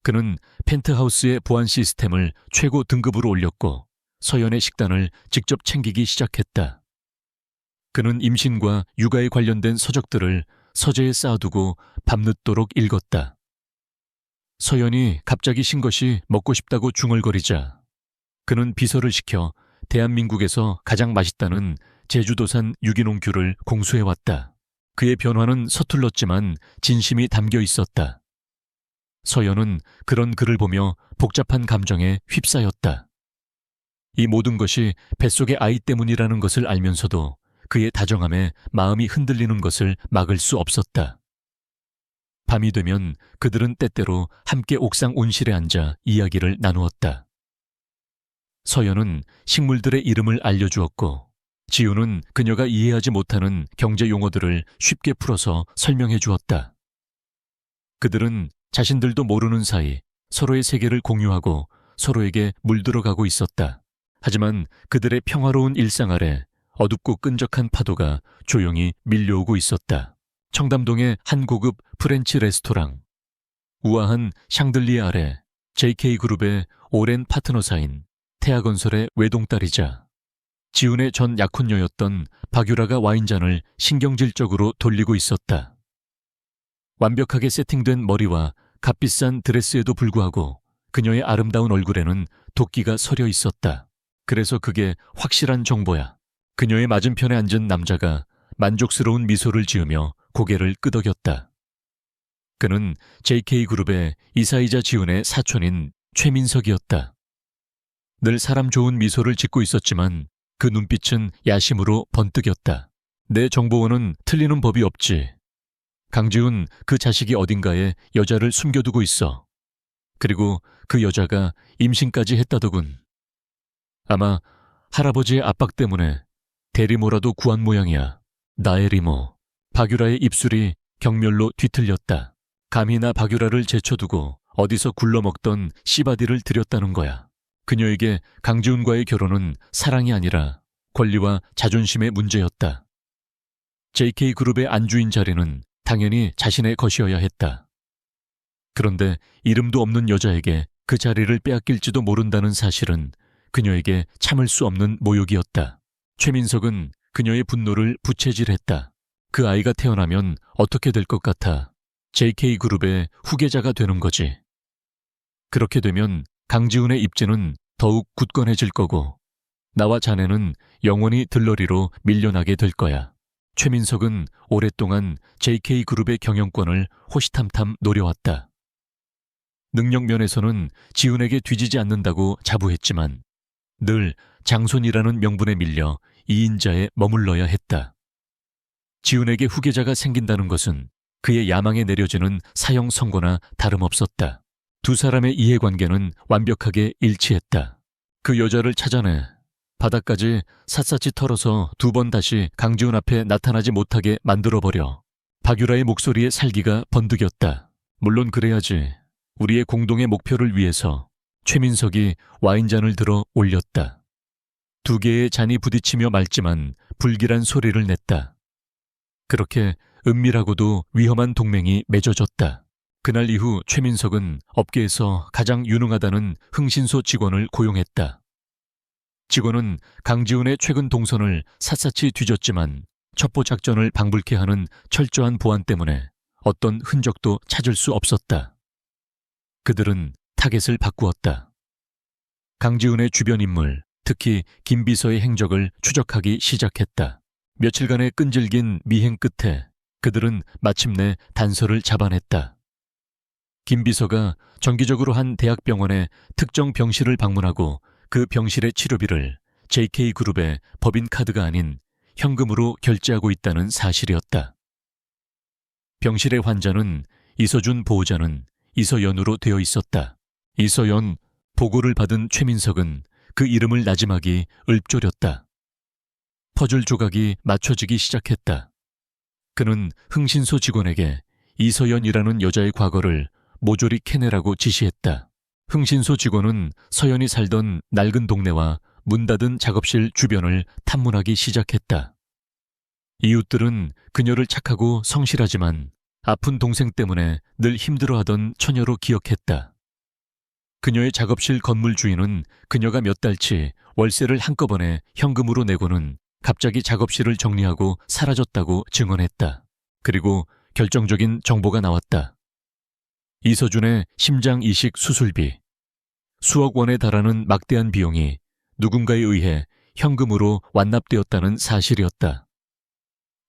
그는 펜트하우스의 보안 시스템을 최고 등급으로 올렸고 서연의 식단을 직접 챙기기 시작했다. 그는 임신과 육아에 관련된 서적들을 서재에 쌓아두고 밤늦도록 읽었다. 서연이 갑자기 신 것이 먹고 싶다고 중얼거리자 그는 비서를 시켜 대한민국에서 가장 맛있다는 제주도산 유기농 귤을 공수해왔다. 그의 변화는 서툴렀지만 진심이 담겨 있었다. 서연은 그런 글을 보며 복잡한 감정에 휩싸였다. 이 모든 것이 뱃속의 아이 때문이라는 것을 알면서도 그의 다정함에 마음이 흔들리는 것을 막을 수 없었다. 밤이 되면 그들은 때때로 함께 옥상 온실에 앉아 이야기를 나누었다. 서연은 식물들의 이름을 알려주었고 지우는 그녀가 이해하지 못하는 경제 용어들을 쉽게 풀어서 설명해 주었다. 그들은 자신들도 모르는 사이 서로의 세계를 공유하고 서로에게 물들어가고 있었다. 하지만 그들의 평화로운 일상 아래 어둡고 끈적한 파도가 조용히 밀려오고 있었다. 청담동의 한 고급 프렌치 레스토랑. 우아한 샹들리에 아래 JK그룹의 오랜 파트너사인 태아건설의 외동딸이자 지훈의 전 약혼녀였던 박유라가 와인잔을 신경질적으로 돌리고 있었다. 완벽하게 세팅된 머리와 값비싼 드레스에도 불구하고 그녀의 아름다운 얼굴에는 도끼가 서려 있었다. 그래서 그게 확실한 정보야. 그녀의 맞은편에 앉은 남자가 만족스러운 미소를 지으며 고개를 끄덕였다. 그는 JK그룹의 이사이자 지훈의 사촌인 최민석이었다. 늘 사람 좋은 미소를 짓고 있었지만 그 눈빛은 야심으로 번뜩였다. 내 정보원은 틀리는 법이 없지. 강지훈 그 자식이 어딘가에 여자를 숨겨두고 있어. 그리고 그 여자가 임신까지 했다더군. 아마 할아버지의 압박 때문에 대리모라도 구한 모양이야. 나의 리모. 박유라의 입술이 경멸로 뒤틀렸다. 감히나 박유라를 제쳐두고 어디서 굴러먹던 씨바디를 들였다는 거야. 그녀에게 강지훈과의 결혼은 사랑이 아니라 권리와 자존심의 문제였다. JK그룹의 안주인 자리는 당연히 자신의 것이어야 했다. 그런데 이름도 없는 여자에게 그 자리를 빼앗길지도 모른다는 사실은 그녀에게 참을 수 없는 모욕이었다. 최민석은 그녀의 분노를 부채질했다. 그 아이가 태어나면 어떻게 될 것 같아? JK그룹의 후계자가 되는 거지. 그렇게 되면 강지훈의 입지는 더욱 굳건해질 거고 나와 자네는 영원히 들러리로 밀려나게 될 거야. 최민석은 오랫동안 JK그룹의 경영권을 호시탐탐 노려왔다. 능력면에서는 지훈에게 뒤지지 않는다고 자부했지만 늘 장손이라는 명분에 밀려 2인자에 머물러야 했다. 지훈에게 후계자가 생긴다는 것은 그의 야망에 내려지는 사형 선고나 다름없었다. 두 사람의 이해관계는 완벽하게 일치했다. 그 여자를 찾아내 바닥까지 샅샅이 털어서 2번 다시 강지훈 앞에 나타나지 못하게 만들어버려. 박유라의 목소리에 살기가 번득였다. 물론 그래야지. 우리의 공동의 목표를 위해서. 최민석이 와인잔을 들어 올렸다. 두 개의 잔이 부딪히며 맑지만 불길한 소리를 냈다. 그렇게 은밀하고도 위험한 동맹이 맺어졌다. 그날 이후 최민석은 업계에서 가장 유능하다는 흥신소 직원을 고용했다. 직원은 강지훈의 최근 동선을 샅샅이 뒤졌지만 첩보 작전을 방불케 하는 철저한 보안 때문에 어떤 흔적도 찾을 수 없었다. 그들은 타겟을 바꾸었다. 강지훈의 주변 인물, 특히 김 비서의 행적을 추적하기 시작했다. 며칠간의 끈질긴 미행 끝에 그들은 마침내 단서를 잡아냈다. 김 비서가 정기적으로 한 대학병원의 특정 병실을 방문하고 그 병실의 치료비를 JK그룹의 법인카드가 아닌 현금으로 결제하고 있다는 사실이었다. 병실의 환자는 이서준, 보호자는 이서연으로 되어 있었다. 이서연, 보고를 받은 최민석은 그 이름을 나지막이 읊조렸다. 퍼즐 조각이 맞춰지기 시작했다. 그는 흥신소 직원에게 이서연이라는 여자의 과거를 모조리 캐내라고 지시했다. 흥신소 직원은 서연이 살던 낡은 동네와 문 닫은 작업실 주변을 탐문하기 시작했다. 이웃들은 그녀를 착하고 성실하지만 아픈 동생 때문에 늘 힘들어하던 처녀로 기억했다. 그녀의 작업실 건물 주인은 그녀가 몇 달치 월세를 한꺼번에 현금으로 내고는 갑자기 작업실을 정리하고 사라졌다고 증언했다. 그리고 결정적인 정보가 나왔다. 이서준의 심장 이식 수술비, 수억 원에 달하는 막대한 비용이 누군가에 의해 현금으로 완납되었다는 사실이었다.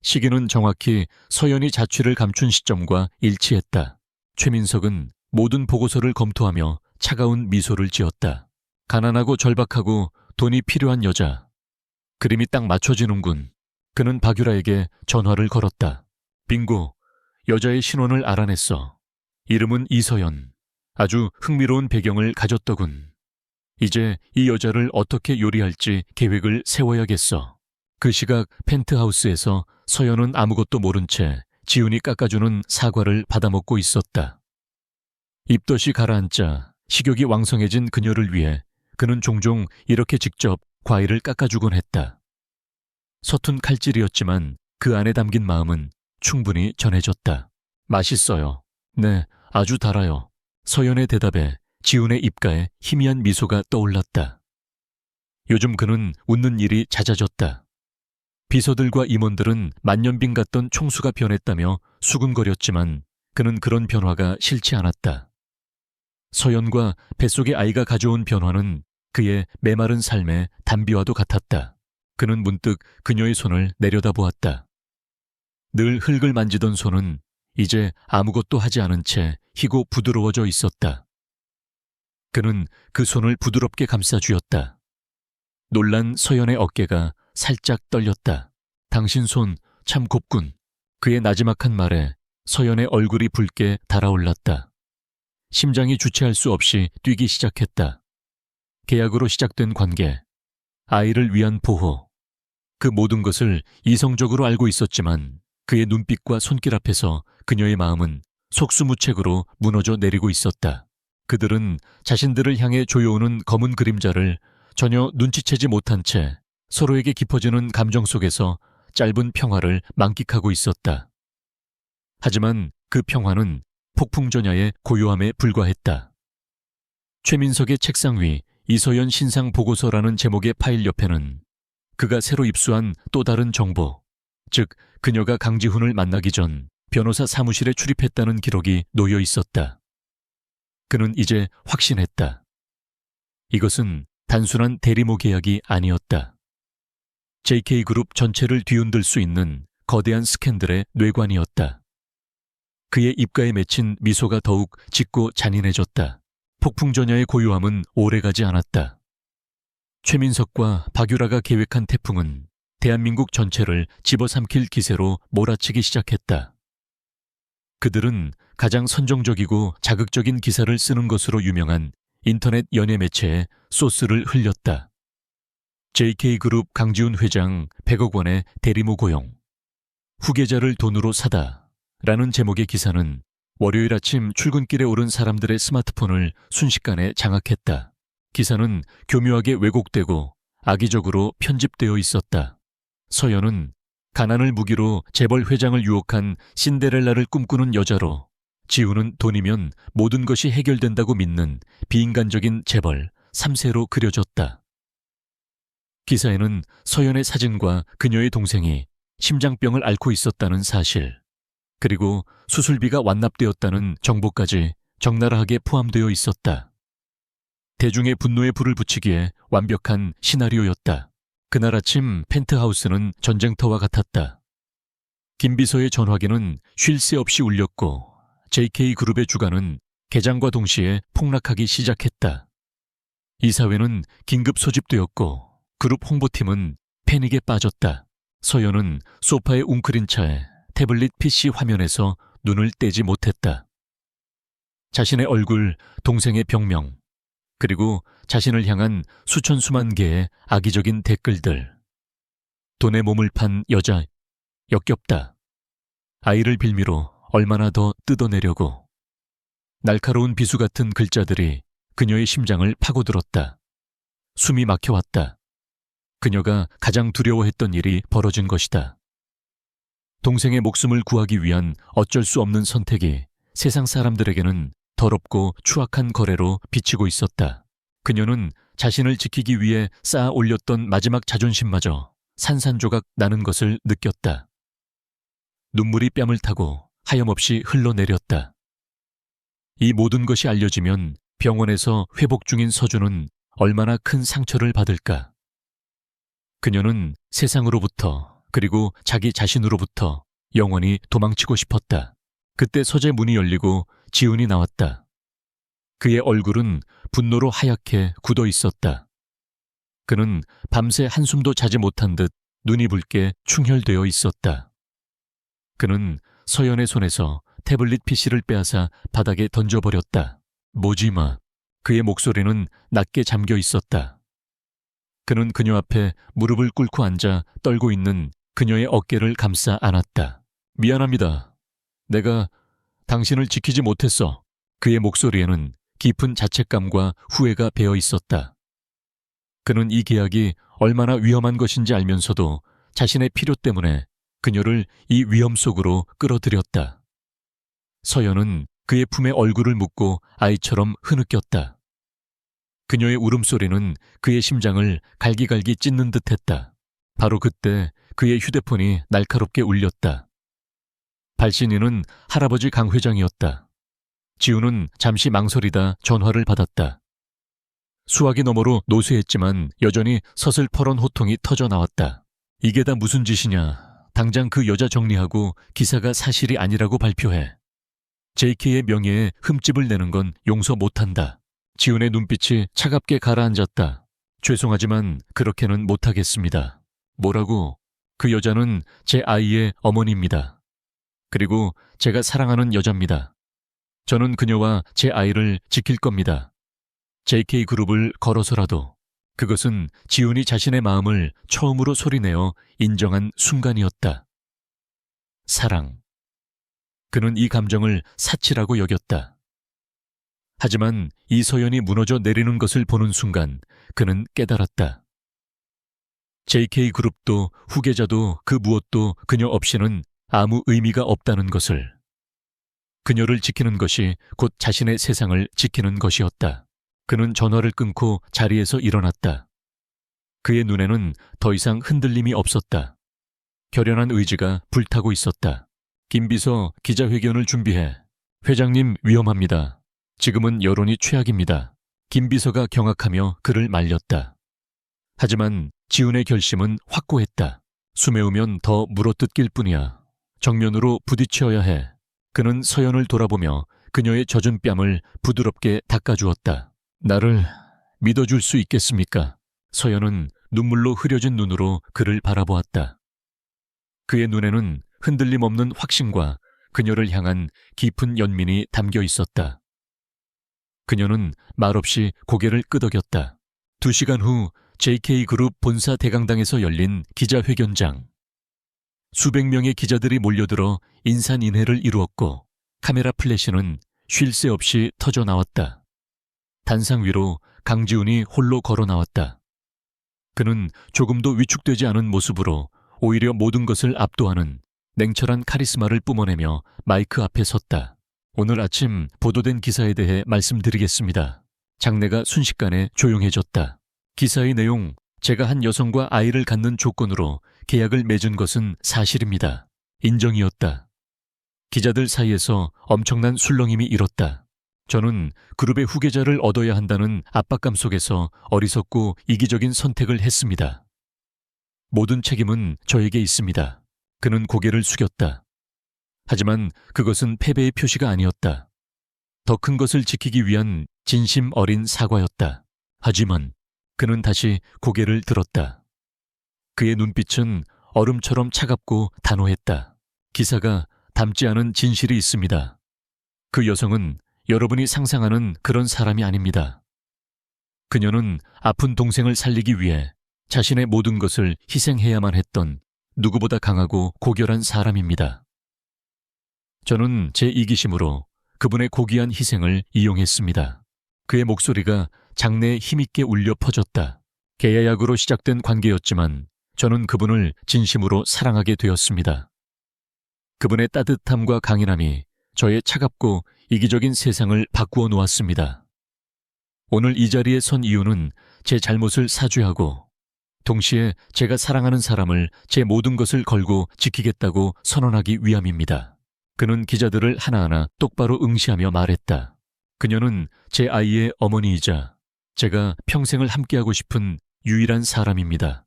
시기는 정확히 서연이 자취를 감춘 시점과 일치했다. 최민석은 모든 보고서를 검토하며 차가운 미소를 지었다. 가난하고 절박하고 돈이 필요한 여자. 그림이 딱 맞춰지는군. 그는 박유라에게 전화를 걸었다. 빙고, 여자의 신원을 알아냈어. 이름은 이서연. 아주 흥미로운 배경을 가졌더군. 이제 이 여자를 어떻게 요리할지 계획을 세워야겠어. 그 시각 펜트하우스에서 서연은 아무것도 모른 채 지훈이 깎아주는 사과를 받아먹고 있었다. 입덧이 가라앉자 식욕이 왕성해진 그녀를 위해 그는 종종 이렇게 직접 과일을 깎아주곤 했다. 서툰 칼질이었지만 그 안에 담긴 마음은 충분히 전해졌다. 맛있어요. 네, 아주 달아요. 서연의 대답에 지훈의 입가에 희미한 미소가 떠올랐다. 요즘 그는 웃는 일이 잦아졌다. 비서들과 임원들은 만년빙 같던 총수가 변했다며 수군거렸지만 그는 그런 변화가 싫지 않았다. 서연과 뱃속의 아이가 가져온 변화는 그의 메마른 삶의 단비와도 같았다. 그는 문득 그녀의 손을 내려다보았다. 늘 흙을 만지던 손은 이제 아무것도 하지 않은 채 희고 부드러워져 있었다. 그는 그 손을 부드럽게 감싸 쥐었다. 놀란 서연의 어깨가 살짝 떨렸다. 당신 손 참 곱군. 그의 나지막한 말에 서연의 얼굴이 붉게 달아올랐다. 심장이 주체할 수 없이 뛰기 시작했다. 계약으로 시작된 관계, 아이를 위한 보호. 그 모든 것을 이성적으로 알고 있었지만 그의 눈빛과 손길 앞에서 그녀의 마음은 속수무책으로 무너져 내리고 있었다. 그들은 자신들을 향해 조여오는 검은 그림자를 전혀 눈치채지 못한 채 서로에게 깊어지는 감정 속에서 짧은 평화를 만끽하고 있었다. 하지만 그 평화는 폭풍전야의 고요함에 불과했다. 최민석의 책상 위 이서연 신상 보고서라는 제목의 파일 옆에는 그가 새로 입수한 또 다른 정보, 즉 그녀가 강지훈을 만나기 전 변호사 사무실에 출입했다는 기록이 놓여 있었다. 그는 이제 확신했다. 이것은 단순한 대리모 계약이 아니었다. JK그룹 전체를 뒤흔들 수 있는 거대한 스캔들의 뇌관이었다. 그의 입가에 맺힌 미소가 더욱 짙고 잔인해졌다. 폭풍전야의 고요함은 오래가지 않았다. 최민석과 박유라가 계획한 태풍은 대한민국 전체를 집어삼킬 기세로 몰아치기 시작했다. 그들은 가장 선정적이고 자극적인 기사를 쓰는 것으로 유명한 인터넷 연예 매체에 소스를 흘렸다. JK그룹 강지훈 회장 100억 원의 대리모 고용, 후계자를 돈으로 사다 라는 제목의 기사는 월요일 아침 출근길에 오른 사람들의 스마트폰을 순식간에 장악했다. 기사는 교묘하게 왜곡되고 악의적으로 편집되어 있었다. 서연은 가난을 무기로 재벌 회장을 유혹한 신데렐라를 꿈꾸는 여자로, 지우는 돈이면 모든 것이 해결된다고 믿는 비인간적인 재벌 3세로 그려졌다. 기사에는 서연의 사진과 그녀의 동생이 심장병을 앓고 있었다는 사실, 그리고 수술비가 완납되었다는 정보까지 적나라하게 포함되어 있었다. 대중의 분노에 불을 붙이기에 완벽한 시나리오였다. 그날 아침 펜트하우스는 전쟁터와 같았다. 김비서의 전화기는 쉴 새 없이 울렸고 JK그룹의 주가는 개장과 동시에 폭락하기 시작했다. 이사회는 긴급 소집되었고 그룹 홍보팀은 패닉에 빠졌다. 서연은 소파에 웅크린 차에 태블릿 PC 화면에서 눈을 떼지 못했다. 자신의 얼굴, 동생의 병명, 그리고 자신을 향한 수천 수만 개의 악의적인 댓글들. 돈에 몸을 판 여자, 역겹다. 아이를 빌미로 얼마나 더 뜯어내려고. 날카로운 비수 같은 글자들이 그녀의 심장을 파고들었다. 숨이 막혀왔다. 그녀가 가장 두려워했던 일이 벌어진 것이다. 동생의 목숨을 구하기 위한 어쩔 수 없는 선택이 세상 사람들에게는 더럽고 추악한 거래로 비치고 있었다. 그녀는 자신을 지키기 위해 쌓아 올렸던 마지막 자존심마저 산산조각 나는 것을 느꼈다. 눈물이 뺨을 타고 하염없이 흘러내렸다. 이 모든 것이 알려지면 병원에서 회복 중인 서준은 얼마나 큰 상처를 받을까. 그녀는 세상으로부터, 그리고 자기 자신으로부터 영원히 도망치고 싶었다. 그때 서재 문이 열리고 지훈이 나왔다. 그의 얼굴은 분노로 하얗게 굳어 있었다. 그는 밤새 한숨도 자지 못한 듯 눈이 붉게 충혈되어 있었다. 그는 서연의 손에서 태블릿 PC를 빼앗아 바닥에 던져버렸다. 뭐지 마. 그의 목소리는 낮게 잠겨 있었다. 그는 그녀 앞에 무릎을 꿇고 앉아 떨고 있는 그녀의 어깨를 감싸 안았다. 미안합니다. 내가 당신을 지키지 못했어. 그의 목소리에는 깊은 자책감과 후회가 배어 있었다. 그는 이 계약이 얼마나 위험한 것인지 알면서도 자신의 필요 때문에 그녀를 이 위험 속으로 끌어들였다. 서연은 그의 품에 얼굴을 묻고 아이처럼 흐느꼈다. 그녀의 울음소리는 그의 심장을 갈기갈기 찢는 듯했다. 바로 그때 그의 휴대폰이 날카롭게 울렸다. 발신인은 할아버지 강 회장이었다. 지우는 잠시 망설이다 전화를 받았다. 수화기 너머로 노쇠했지만 여전히 서슬퍼런 호통이 터져 나왔다. 이게 다 무슨 짓이냐. 당장 그 여자 정리하고 기사가 사실이 아니라고 발표해. JK의 명예에 흠집을 내는 건 용서 못한다. 지훈의 눈빛이 차갑게 가라앉았다. 죄송하지만 그렇게는 못하겠습니다. 뭐라고? 그 여자는 제 아이의 어머니입니다. 그리고 제가 사랑하는 여자입니다. 저는 그녀와 제 아이를 지킬 겁니다. JK그룹을 걸어서라도. 그것은 지훈이 자신의 마음을 처음으로 소리내어 인정한 순간이었다. 사랑. 그는 이 감정을 사치라고 여겼다. 하지만 이서연이 무너져 내리는 것을 보는 순간 그는 깨달았다. JK그룹도 후계자도 그 무엇도 그녀 없이는 아무 의미가 없다는 것을. 그녀를 지키는 것이 곧 자신의 세상을 지키는 것이었다. 그는 전화를 끊고 자리에서 일어났다. 그의 눈에는 더 이상 흔들림이 없었다. 결연한 의지가 불타고 있었다. 김비서 기자회견을 준비해. 회장님 위험합니다. 지금은 여론이 최악입니다. 김비서가 경악하며 그를 말렸다. 하지만 지훈의 결심은 확고했다. 수메우면 더 물어뜯길 뿐이야. 정면으로 부딪혀야 해. 그는 서연을 돌아보며 그녀의 젖은 뺨을 부드럽게 닦아주었다. 나를 믿어줄 수 있겠습니까? 서연은 눈물로 흐려진 눈으로 그를 바라보았다. 그의 눈에는 흔들림 없는 확신과 그녀를 향한 깊은 연민이 담겨 있었다. 그녀는 말없이 고개를 끄덕였다. 2시간 후 JK그룹 본사 대강당에서 열린 기자회견장. 수백 명의 기자들이 몰려들어 인산인해를 이루었고 카메라 플래시는 쉴 새 없이 터져 나왔다. 단상 위로 강지훈이 홀로 걸어 나왔다. 그는 조금도 위축되지 않은 모습으로 오히려 모든 것을 압도하는 냉철한 카리스마를 뿜어내며 마이크 앞에 섰다. 오늘 아침 보도된 기사에 대해 말씀드리겠습니다. 장내가 순식간에 조용해졌다. 기사의 내용, 제가 한 여성과 아이를 갖는 조건으로 계약을 맺은 것은 사실입니다. 인정이었다. 기자들 사이에서 엄청난 술렁임이 일었다. 저는 그룹의 후계자를 얻어야 한다는 압박감 속에서 어리석고 이기적인 선택을 했습니다. 모든 책임은 저에게 있습니다. 그는 고개를 숙였다. 하지만 그것은 패배의 표시가 아니었다. 더 큰 것을 지키기 위한 진심 어린 사과였다. 하지만 그는 다시 고개를 들었다. 그의 눈빛은 얼음처럼 차갑고 단호했다. 기사가 담지 않은 진실이 있습니다. 그 여성은 여러분이 상상하는 그런 사람이 아닙니다. 그녀는 아픈 동생을 살리기 위해 자신의 모든 것을 희생해야만 했던 누구보다 강하고 고결한 사람입니다. 저는 제 이기심으로 그분의 고귀한 희생을 이용했습니다. 그의 목소리가 장내에 힘있게 울려 퍼졌다. 계약으로 시작된 관계였지만 저는 그분을 진심으로 사랑하게 되었습니다. 그분의 따뜻함과 강인함이 저의 차갑고 이기적인 세상을 바꾸어 놓았습니다. 오늘 이 자리에 선 이유는 제 잘못을 사죄하고 동시에 제가 사랑하는 사람을 제 모든 것을 걸고 지키겠다고 선언하기 위함입니다. 그는 기자들을 하나하나 똑바로 응시하며 말했다. 그녀는 제 아이의 어머니이자 제가 평생을 함께하고 싶은 유일한 사람입니다.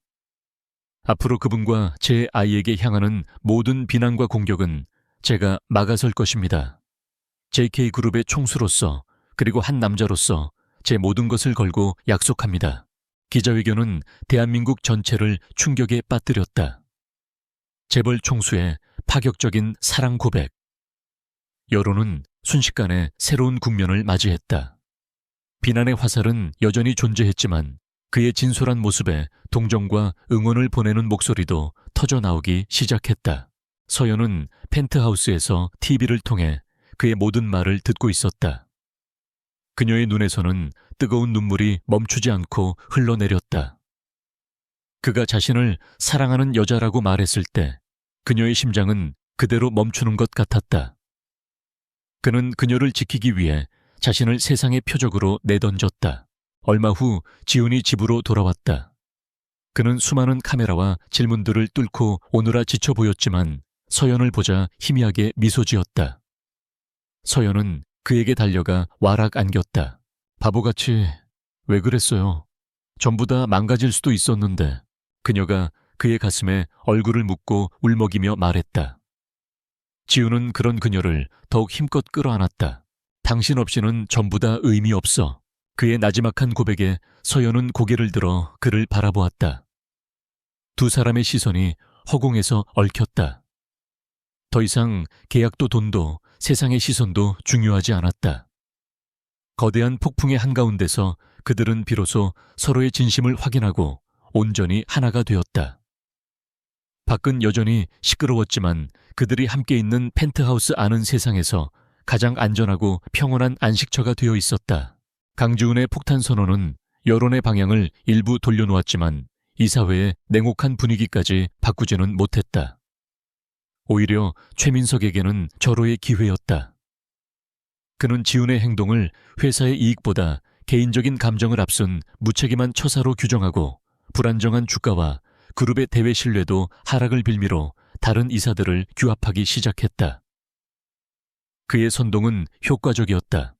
앞으로 그분과 제 아이에게 향하는 모든 비난과 공격은 제가 막아설 것입니다. JK그룹의 총수로서 그리고 한 남자로서 제 모든 것을 걸고 약속합니다. 기자회견은 대한민국 전체를 충격에 빠뜨렸다. 재벌 총수의 파격적인 사랑 고백. 여론은 순식간에 새로운 국면을 맞이했다. 비난의 화살은 여전히 존재했지만 그의 진솔한 모습에 동정과 응원을 보내는 목소리도 터져나오기 시작했다. 서연은 펜트하우스에서 TV를 통해 그의 모든 말을 듣고 있었다. 그녀의 눈에서는 뜨거운 눈물이 멈추지 않고 흘러내렸다. 그가 자신을 사랑하는 여자라고 말했을 때 그녀의 심장은 그대로 멈추는 것 같았다. 그는 그녀를 지키기 위해 자신을 세상의 표적으로 내던졌다. 얼마 후 지훈이 집으로 돌아왔다. 그는 수많은 카메라와 질문들을 뚫고 오느라 지쳐 보였지만 서연을 보자 희미하게 미소 지었다. 서연은 그에게 달려가 와락 안겼다. 바보같이 왜 그랬어요? 전부 다 망가질 수도 있었는데. 그녀가 그의 가슴에 얼굴을 묻고 울먹이며 말했다. 지훈은 그런 그녀를 더욱 힘껏 끌어안았다. 당신 없이는 전부 다 의미 없어. 그의 나지막한 고백에 서연은 고개를 들어 그를 바라보았다. 두 사람의 시선이 허공에서 얽혔다. 더 이상 계약도 돈도 세상의 시선도 중요하지 않았다. 거대한 폭풍의 한가운데서 그들은 비로소 서로의 진심을 확인하고 온전히 하나가 되었다. 밖은 여전히 시끄러웠지만 그들이 함께 있는 펜트하우스 아는 세상에서 가장 안전하고 평온한 안식처가 되어 있었다. 강주은의 폭탄 선언은 여론의 방향을 일부 돌려놓았지만 이사회의 냉혹한 분위기까지 바꾸지는 못했다. 오히려 최민석에게는 절호의 기회였다. 그는 지훈의 행동을 회사의 이익보다 개인적인 감정을 앞선 무책임한 처사로 규정하고 불안정한 주가와 그룹의 대외 신뢰도 하락을 빌미로 다른 이사들을 규합하기 시작했다. 그의 선동은 효과적이었다.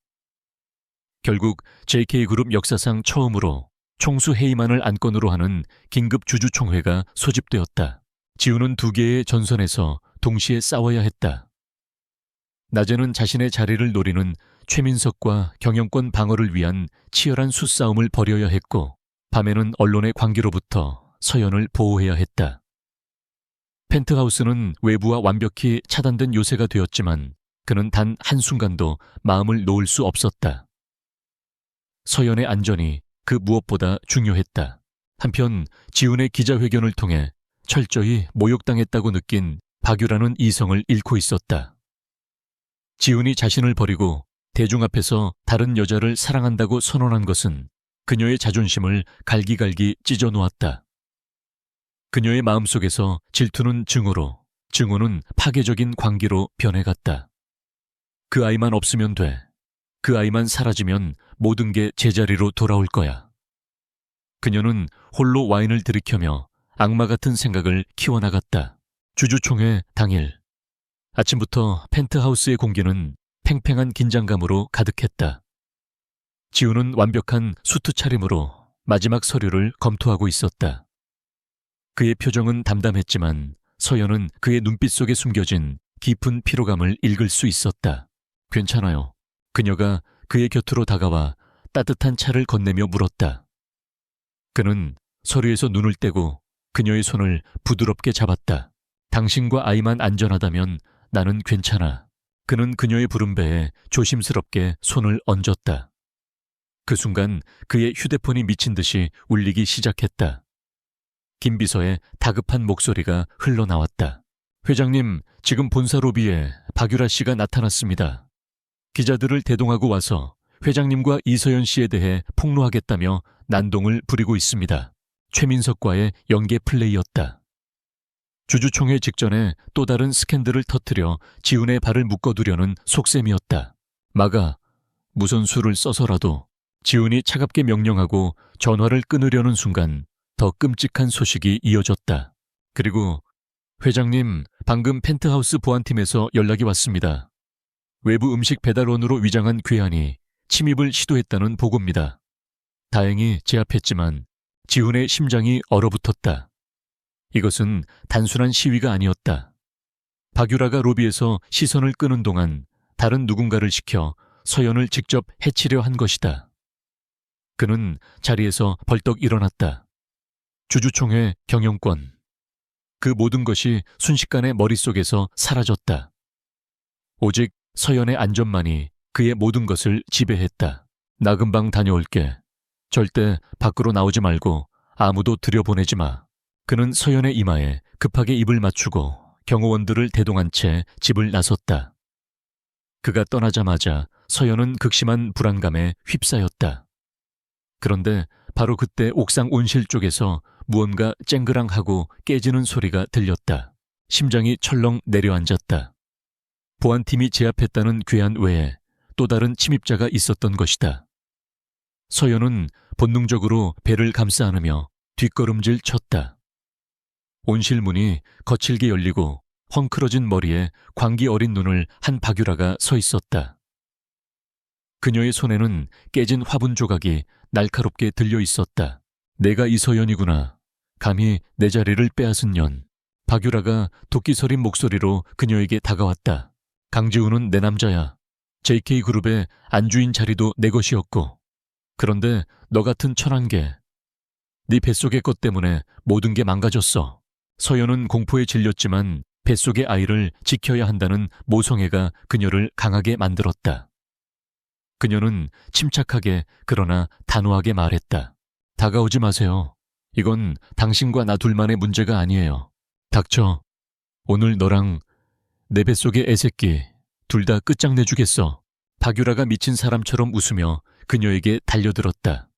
결국 JK그룹 역사상 처음으로 총수 회의만을 안건으로 하는 긴급 주주총회가 소집되었다. 지훈은 두 개의 전선에서 동시에 싸워야 했다. 낮에는 자신의 자리를 노리는 최민석과 경영권 방어를 위한 치열한 수싸움을 벌여야 했고 밤에는 언론의 관계로부터 서연을 보호해야 했다. 펜트하우스는 외부와 완벽히 차단된 요새가 되었지만 그는 단 한순간도 마음을 놓을 수 없었다. 서연의 안전이 그 무엇보다 중요했다. 한편 지훈의 기자회견을 통해 철저히 모욕당했다고 느낀 박유라는 이성을 잃고 있었다. 지훈이 자신을 버리고 대중 앞에서 다른 여자를 사랑한다고 선언한 것은 그녀의 자존심을 갈기갈기 찢어 놓았다. 그녀의 마음속에서 질투는 증오로, 증오는 파괴적인 광기로 변해갔다. 그 아이만 없으면 돼. 그 아이만 사라지면 모든 게 제자리로 돌아올 거야. 그녀는 홀로 와인을 들이켜며 악마 같은 생각을 키워나갔다. 주주총회 당일. 아침부터 펜트하우스의 공기는 팽팽한 긴장감으로 가득했다. 지우는 완벽한 수트 차림으로 마지막 서류를 검토하고 있었다. 그의 표정은 담담했지만 서연은 그의 눈빛 속에 숨겨진 깊은 피로감을 읽을 수 있었다. 괜찮아요. 그녀가 그의 곁으로 다가와 따뜻한 차를 건네며 물었다. 그는 서류에서 눈을 떼고 그녀의 손을 부드럽게 잡았다. 당신과 아이만 안전하다면 나는 괜찮아. 그는 그녀의 부름배에 조심스럽게 손을 얹었다. 그 순간 그의 휴대폰이 미친 듯이 울리기 시작했다. 김 비서의 다급한 목소리가 흘러나왔다. 회장님, 지금 본사 로비에 박유라 씨가 나타났습니다. 기자들을 대동하고 와서 회장님과 이서연 씨에 대해 폭로하겠다며 난동을 부리고 있습니다. 최민석과의 연계 플레이였다. 주주총회 직전에 또 다른 스캔들을 터뜨려 지훈의 발을 묶어두려는 속셈이었다. 막아, 무슨 수를 써서라도. 지훈이 차갑게 명령하고 전화를 끊으려는 순간 더 끔찍한 소식이 이어졌다. 그리고 회장님, 방금 펜트하우스 보안팀에서 연락이 왔습니다. 외부 음식 배달원으로 위장한 괴한이 침입을 시도했다는 보고입니다. 다행히 제압했지만 지훈의 심장이 얼어붙었다. 이것은 단순한 시위가 아니었다. 박유라가 로비에서 시선을 끄는 동안 다른 누군가를 시켜 서연을 직접 해치려 한 것이다. 그는 자리에서 벌떡 일어났다. 주주총회 경영권. 그 모든 것이 순식간에 머릿속에서 사라졌다. 오직 서연의 안전만이 그의 모든 것을 지배했다. 나 금방 다녀올게. 절대 밖으로 나오지 말고 아무도 들여보내지 마. 그는 서연의 이마에 급하게 입을 맞추고 경호원들을 대동한 채 집을 나섰다. 그가 떠나자마자 서연은 극심한 불안감에 휩싸였다. 그런데 바로 그때 옥상 온실 쪽에서 무언가 쨍그랑하고 깨지는 소리가 들렸다. 심장이 철렁 내려앉았다. 보안팀이 제압했다는 괴한 외에 또 다른 침입자가 있었던 것이다. 서연은 본능적으로 배를 감싸 안으며 뒷걸음질 쳤다. 온실 문이 거칠게 열리고 헝클어진 머리에 광기 어린 눈을 한 박유라가 서 있었다. 그녀의 손에는 깨진 화분 조각이 날카롭게 들려 있었다. 내가 이서연이구나. 감히 내 자리를 빼앗은 년. 박유라가 도끼 서린 목소리로 그녀에게 다가왔다. 강지훈은 내 남자야. JK그룹의 안주인 자리도 내 것이었고. 그런데 너 같은 천한계. 네 뱃속의 것 때문에 모든 게 망가졌어. 서연은 공포에 질렸지만 뱃속의 아이를 지켜야 한다는 모성애가 그녀를 강하게 만들었다. 그녀는 침착하게 그러나 단호하게 말했다. 다가오지 마세요. 이건 당신과 나 둘만의 문제가 아니에요. 닥쳐. 오늘 너랑 내 뱃속의 애새끼 둘 다 끝장내주겠어. 박유라가 미친 사람처럼 웃으며 그녀에게 달려들었다.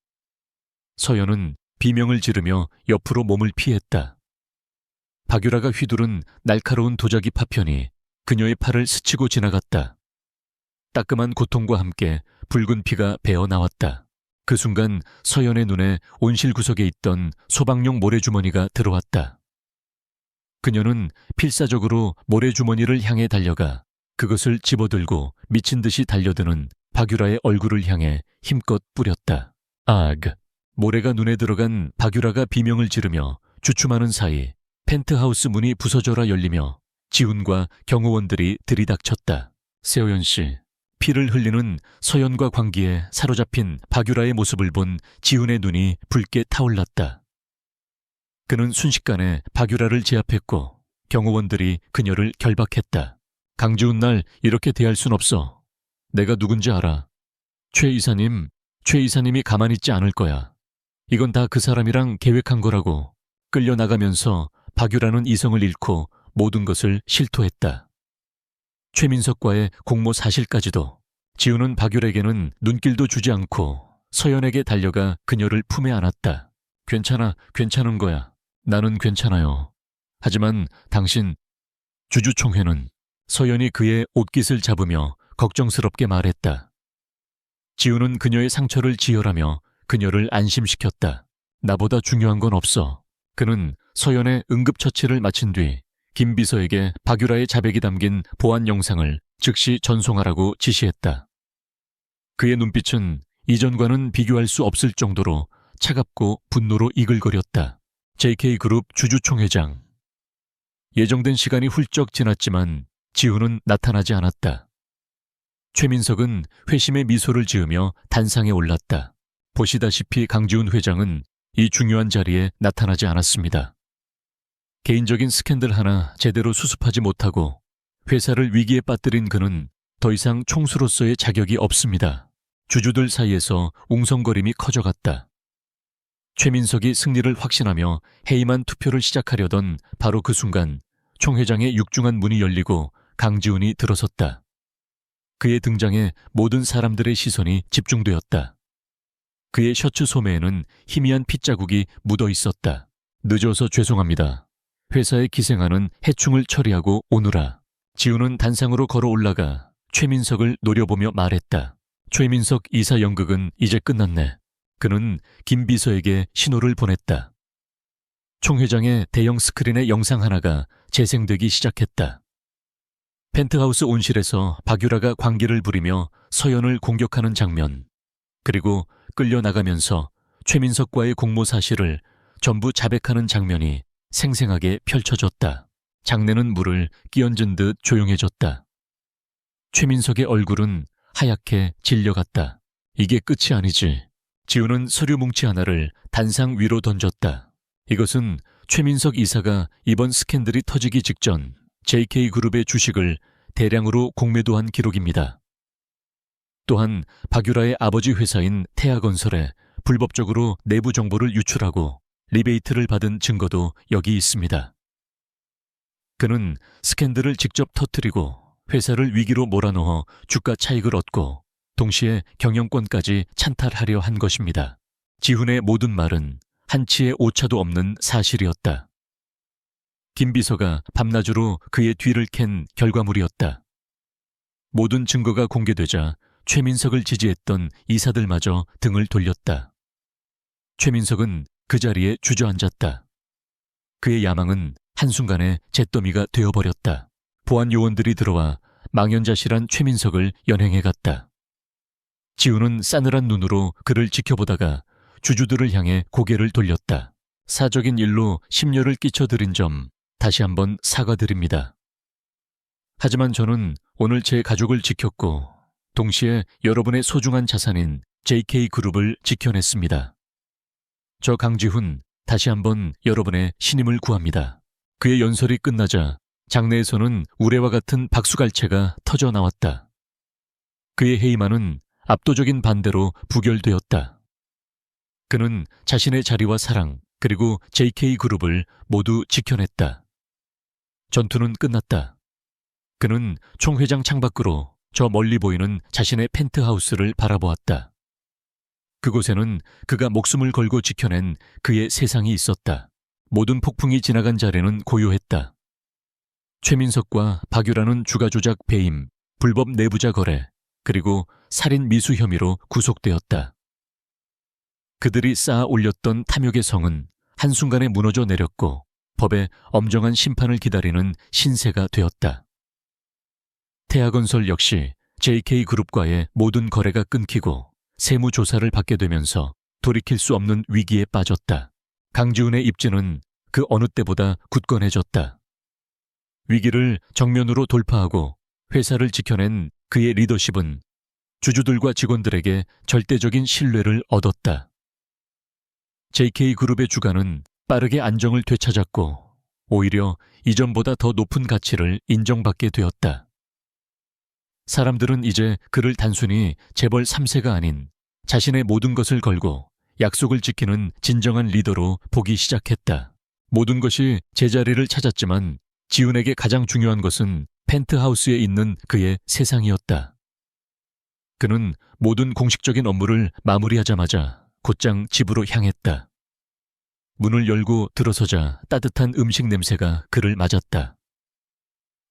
서연은 비명을 지르며 옆으로 몸을 피했다. 박유라가 휘두른 날카로운 도자기 파편이 그녀의 팔을 스치고 지나갔다. 따끔한 고통과 함께 붉은 피가 배어 나왔다. 그 순간 서연의 눈에 온실 구석에 있던 소방용 모래주머니가 들어왔다. 그녀는 필사적으로 모래주머니를 향해 달려가 그것을 집어들고 미친 듯이 달려드는 박유라의 얼굴을 향해 힘껏 뿌렸다. 악! 모래가 눈에 들어간 박유라가 비명을 지르며 주춤하는 사이 펜트하우스 문이 부서져라 열리며 지훈과 경호원들이 들이닥쳤다. 세호연 씨. 피를 흘리는 서연과 광기에 사로잡힌 박유라의 모습을 본 지훈의 눈이 붉게 타올랐다. 그는 순식간에 박유라를 제압했고 경호원들이 그녀를 결박했다. 강지훈 날 이렇게 대할 순 없어. 내가 누군지 알아. 최 이사님이 가만히 있지 않을 거야. 이건 다 그 사람이랑 계획한 거라고. 끌려나가면서 박유라는 이성을 잃고 모든 것을 실토했다. 최민석과의 공모 사실까지도. 지훈은 박유라에게는 눈길도 주지 않고 서연에게 달려가 그녀를 품에 안았다. 괜찮아, 괜찮은 거야. 나는 괜찮아요. 하지만 당신, 주주총회는 서연이 그의 옷깃을 잡으며 걱정스럽게 말했다. 지우는 그녀의 상처를 지혈하며 그녀를 안심시켰다. 나보다 중요한 건 없어. 그는 서연의 응급처치를 마친 뒤 김 비서에게 박유라의 자백이 담긴 보안 영상을 즉시 전송하라고 지시했다. 그의 눈빛은 이전과는 비교할 수 없을 정도로 차갑고 분노로 이글거렸다. JK그룹 주주총회장. 예정된 시간이 훌쩍 지났지만 지우는 나타나지 않았다. 최민석은 회심의 미소를 지으며 단상에 올랐다. 보시다시피 강지훈 회장은 이 중요한 자리에 나타나지 않았습니다. 개인적인 스캔들 하나 제대로 수습하지 못하고 회사를 위기에 빠뜨린 그는 더 이상 총수로서의 자격이 없습니다. 주주들 사이에서 웅성거림이 커져갔다. 최민석이 승리를 확신하며 해임한 투표를 시작하려던 바로 그 순간 총 회장의 육중한 문이 열리고 강지훈이 들어섰다. 그의 등장에 모든 사람들의 시선이 집중되었다. 그의 셔츠 소매에는 희미한 핏자국이 묻어 있었다. 늦어서 죄송합니다. 회사에 기생하는 해충을 처리하고 오느라. 지우는 단상으로 걸어 올라가 최민석을 노려보며 말했다. 최민석 이사 연극은 이제 끝났네. 그는 김 비서에게 신호를 보냈다. 총 회장의 대형 스크린의 영상 하나가 재생되기 시작했다. 펜트하우스 온실에서 박유라가 광기를 부리며 서연을 공격하는 장면, 그리고 끌려나가면서 최민석과의 공모 사실을 전부 자백하는 장면이 생생하게 펼쳐졌다. 장내는 물을 끼얹은 듯 조용해졌다. 최민석의 얼굴은 하얗게 질려갔다. 이게 끝이 아니지. 지우는 서류 뭉치 하나를 단상 위로 던졌다. 이것은 최민석 이사가 이번 스캔들이 터지기 직전 JK그룹의 주식을 대량으로 공매도한 기록입니다. 또한 박유라의 아버지 회사인 태아건설에 불법적으로 내부 정보를 유출하고 리베이트를 받은 증거도 여기 있습니다. 그는 스캔들을 직접 터뜨리고 회사를 위기로 몰아넣어 주가 차익을 얻고 동시에 경영권까지 찬탈하려 한 것입니다. 지훈의 모든 말은 한치의 오차도 없는 사실이었다. 김 비서가 밤낮으로 그의 뒤를 캔 결과물이었다. 모든 증거가 공개되자 최민석을 지지했던 이사들마저 등을 돌렸다. 최민석은 그 자리에 주저앉았다. 그의 야망은 한순간에 잿더미가 되어버렸다. 보안 요원들이 들어와 망연자실한 최민석을 연행해갔다. 지우는 싸늘한 눈으로 그를 지켜보다가 주주들을 향해 고개를 돌렸다. 사적인 일로 심려를 끼쳐드린 점 다시 한번 사과드립니다. 하지만 저는 오늘 제 가족을 지켰고 동시에 여러분의 소중한 자산인 JK그룹을 지켜냈습니다. 저 강지훈 다시 한번 여러분의 신임을 구합니다. 그의 연설이 끝나자 장내에서는 우레와 같은 박수갈채가 터져 나왔다. 그의 해임안은 압도적인 반대로 부결되었다. 그는 자신의 자리와 사랑 그리고 JK그룹을 모두 지켜냈다. 전투는 끝났다. 그는 총회장 창밖으로 저 멀리 보이는 자신의 펜트하우스를 바라보았다. 그곳에는 그가 목숨을 걸고 지켜낸 그의 세상이 있었다. 모든 폭풍이 지나간 자리는 고요했다. 최민석과 박유라는 주가 조작 배임, 불법 내부자 거래, 그리고 살인 미수 혐의로 구속되었다. 그들이 쌓아 올렸던 탐욕의 성은 한순간에 무너져 내렸고 법의 엄정한 심판을 기다리는 신세가 되었다. 태아건설 역시 JK그룹과의 모든 거래가 끊기고 세무조사를 받게 되면서 돌이킬 수 없는 위기에 빠졌다. 강지훈의 입지는 그 어느 때보다 굳건해졌다. 위기를 정면으로 돌파하고 회사를 지켜낸 그의 리더십은 주주들과 직원들에게 절대적인 신뢰를 얻었다. JK그룹의 주가는 빠르게 안정을 되찾았고 오히려 이전보다 더 높은 가치를 인정받게 되었다. 사람들은 이제 그를 단순히 재벌 3세가 아닌 자신의 모든 것을 걸고 약속을 지키는 진정한 리더로 보기 시작했다. 모든 것이 제자리를 찾았지만 지훈에게 가장 중요한 것은 펜트하우스에 있는 그의 세상이었다. 그는 모든 공식적인 업무를 마무리하자마자 곧장 집으로 향했다. 문을 열고 들어서자 따뜻한 음식 냄새가 그를 맞았다.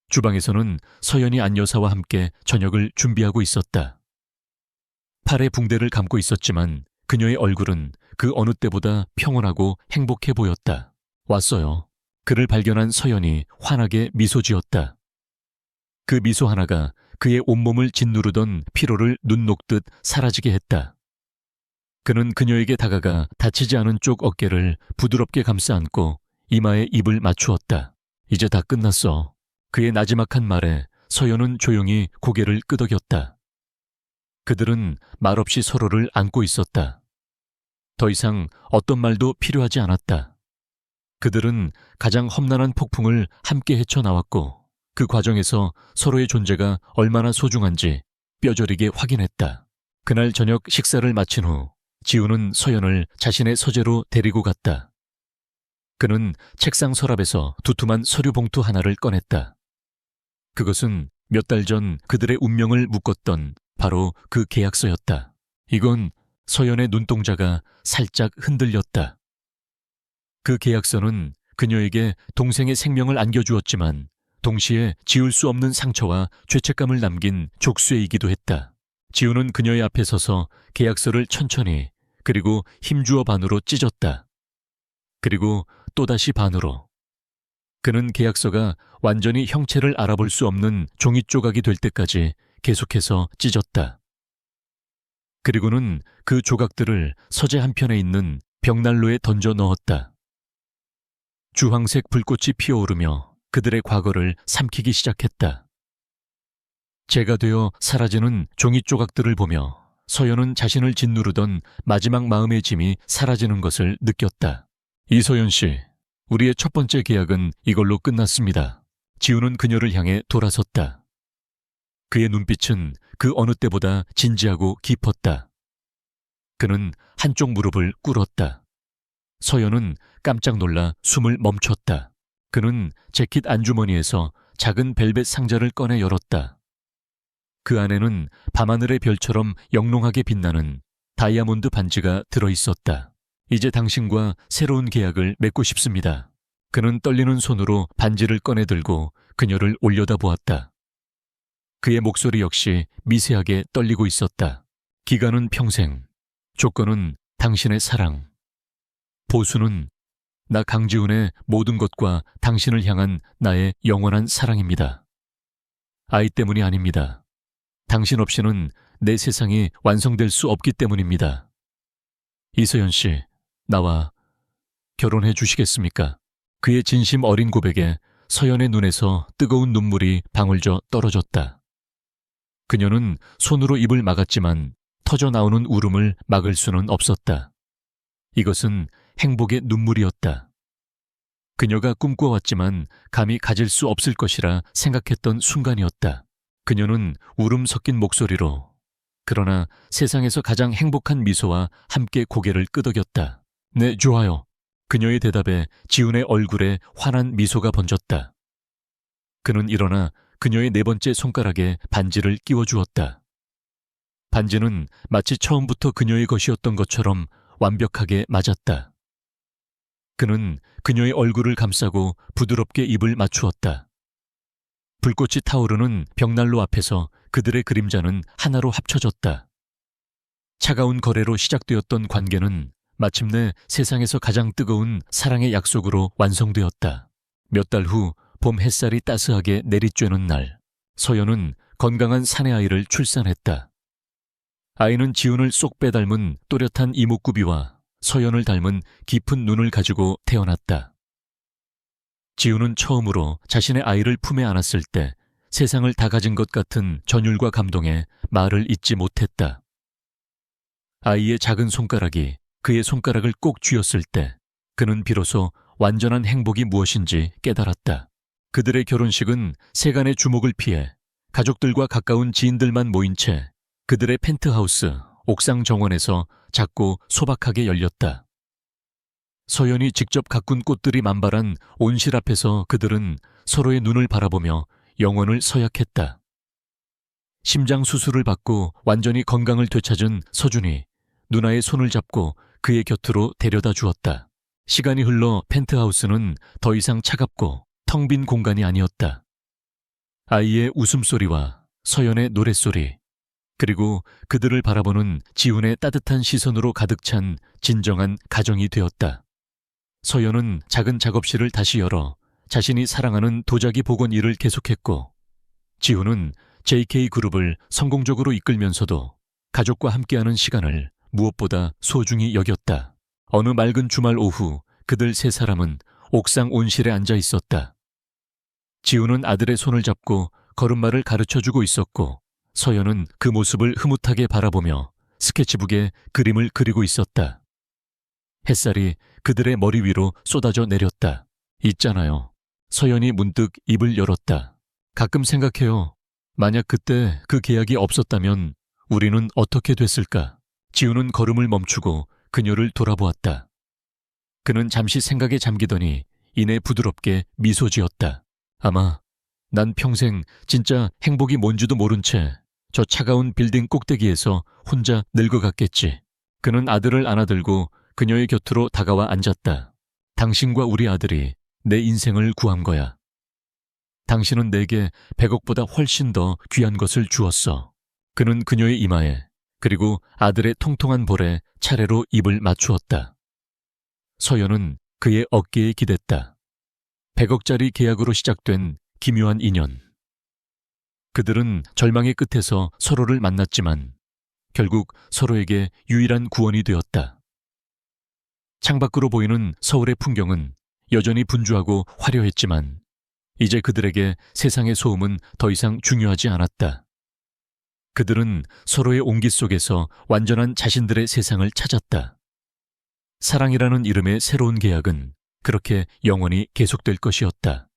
주방에서는 서연이 안 여사와 함께 저녁을 준비하고 있었다. 팔에 붕대를 감고 있었지만 그녀의 얼굴은 그 어느 때보다 평온하고 행복해 보였다. 왔어요. 그를 발견한 서연이 환하게 미소 지었다. 그 미소 하나가 그의 온몸을 짓누르던 피로를 눈 녹듯 사라지게 했다. 그는 그녀에게 다가가 다치지 않은 쪽 어깨를 부드럽게 감싸 안고 이마에 입을 맞추었다. 이제 다 끝났어. 그의 나지막한 말에 서연은 조용히 고개를 끄덕였다. 그들은 말없이 서로를 안고 있었다. 더 이상 어떤 말도 필요하지 않았다. 그들은 가장 험난한 폭풍을 함께 헤쳐나왔고 그 과정에서 서로의 존재가 얼마나 소중한지 뼈저리게 확인했다. 그날 저녁 식사를 마친 후 지우는 서연을 자신의 서재로 데리고 갔다. 그는 책상 서랍에서 두툼한 서류 봉투 하나를 꺼냈다. 그것은 몇 달 전 그들의 운명을 묶었던 바로 그 계약서였다. 이건 서연의 눈동자가 살짝 흔들렸다. 그 계약서는 그녀에게 동생의 생명을 안겨주었지만 동시에 지울 수 없는 상처와 죄책감을 남긴 족쇄이기도 했다. 지우는 그녀의 앞에 서서 계약서를 천천히 그리고 힘주어 반으로 찢었다. 그리고 또다시 반으로. 그는 계약서가 완전히 형체를 알아볼 수 없는 종이 조각이 될 때까지 계속해서 찢었다. 그리고는 그 조각들을 서재 한편에 있는 벽난로에 던져 넣었다. 주황색 불꽃이 피어오르며 그들의 과거를 삼키기 시작했다. 재가 되어 사라지는 종이 조각들을 보며 서연은 자신을 짓누르던 마지막 마음의 짐이 사라지는 것을 느꼈다. 이서연 씨, 우리의 첫 번째 계약은 이걸로 끝났습니다. 지우는 그녀를 향해 돌아섰다. 그의 눈빛은 그 어느 때보다 진지하고 깊었다. 그는 한쪽 무릎을 꿇었다. 서연은 깜짝 놀라 숨을 멈췄다. 그는 재킷 안주머니에서 작은 벨벳 상자를 꺼내 열었다. 그 안에는 밤하늘의 별처럼 영롱하게 빛나는 다이아몬드 반지가 들어있었다. 이제 당신과 새로운 계약을 맺고 싶습니다. 그는 떨리는 손으로 반지를 꺼내 들고 그녀를 올려다보았다. 그의 목소리 역시 미세하게 떨리고 있었다. 기간은 평생, 조건은 당신의 사랑. 보수는 나 강지훈의 모든 것과 당신을 향한 나의 영원한 사랑입니다. 아이 때문이 아닙니다. 당신 없이는 내 세상이 완성될 수 없기 때문입니다. 이서연 씨, 나와 결혼해 주시겠습니까? 그의 진심 어린 고백에 서연의 눈에서 뜨거운 눈물이 방울져 떨어졌다. 그녀는 손으로 입을 막았지만 터져나오는 울음을 막을 수는 없었다. 이것은 행복의 눈물이었다. 그녀가 꿈꿔왔지만 감히 가질 수 없을 것이라 생각했던 순간이었다. 그녀는 울음 섞인 목소리로 그러나 세상에서 가장 행복한 미소와 함께 고개를 끄덕였다. 네, 좋아요. 그녀의 대답에 지훈의 얼굴에 환한 미소가 번졌다. 그는 일어나 그녀의 네 번째 손가락에 반지를 끼워주었다. 반지는 마치 처음부터 그녀의 것이었던 것처럼 완벽하게 맞았다. 그는 그녀의 얼굴을 감싸고 부드럽게 입을 맞추었다. 불꽃이 타오르는 벽난로 앞에서 그들의 그림자는 하나로 합쳐졌다. 차가운 거래로 시작되었던 관계는 마침내 세상에서 가장 뜨거운 사랑의 약속으로 완성되었다. 몇 달 후 봄 햇살이 따스하게 내리쬐는 날, 서연은 건강한 사내 아이를 출산했다. 아이는 지훈을 쏙 빼닮은 또렷한 이목구비와 서연을 닮은 깊은 눈을 가지고 태어났다. 지훈은 처음으로 자신의 아이를 품에 안았을 때 세상을 다 가진 것 같은 전율과 감동에 말을 잇지 못했다. 아이의 작은 손가락이 그의 손가락을 꼭 쥐었을 때 그는 비로소 완전한 행복이 무엇인지 깨달았다. 그들의 결혼식은 세간의 주목을 피해 가족들과 가까운 지인들만 모인 채 그들의 펜트하우스 옥상 정원에서 작고 소박하게 열렸다. 서연이 직접 가꾼 꽃들이 만발한 온실 앞에서 그들은 서로의 눈을 바라보며 영혼을 서약했다. 심장 수술을 받고 완전히 건강을 되찾은 서준이 누나의 손을 잡고 그의 곁으로 데려다 주었다. 시간이 흘러 펜트하우스는 더 이상 차갑고 텅 빈 공간이 아니었다. 아이의 웃음소리와 서연의 노랫소리, 그리고 그들을 바라보는 지훈의 따뜻한 시선으로 가득 찬 진정한 가정이 되었다. 서연은 작은 작업실을 다시 열어 자신이 사랑하는 도자기 복원 일을 계속했고, 지훈은 JK그룹을 성공적으로 이끌면서도 가족과 함께하는 시간을 무엇보다 소중히 여겼다. 어느 맑은 주말 오후 그들 세 사람은 옥상 온실에 앉아 있었다. 지훈은 아들의 손을 잡고 걸음마를 가르쳐주고 있었고, 서연은 그 모습을 흐뭇하게 바라보며 스케치북에 그림을 그리고 있었다. 햇살이 그들의 머리 위로 쏟아져 내렸다. 있잖아요. 서연이 문득 입을 열었다. 가끔 생각해요. 만약 그때 그 계약이 없었다면 우리는 어떻게 됐을까? 지훈은 걸음을 멈추고 그녀를 돌아보았다. 그는 잠시 생각에 잠기더니 이내 부드럽게 미소 지었다. 아마 난 평생 진짜 행복이 뭔지도 모른 채 저 차가운 빌딩 꼭대기에서 혼자 늙어갔겠지. 그는 아들을 안아들고 그녀의 곁으로 다가와 앉았다. 당신과 우리 아들이 내 인생을 구한 거야. 당신은 내게 100억보다 훨씬 더 귀한 것을 주었어. 그는 그녀의 이마에, 그리고 아들의 통통한 볼에 차례로 입을 맞추었다. 서연은 그의 어깨에 기댔다. 100억짜리 계약으로 시작된 기묘한 인연. 그들은 절망의 끝에서 서로를 만났지만 결국 서로에게 유일한 구원이 되었다. 창밖으로 보이는 서울의 풍경은 여전히 분주하고 화려했지만 이제 그들에게 세상의 소음은 더 이상 중요하지 않았다. 그들은 서로의 온기 속에서 완전한 자신들의 세상을 찾았다. 사랑이라는 이름의 새로운 계약은 그렇게 영원히 계속될 것이었다.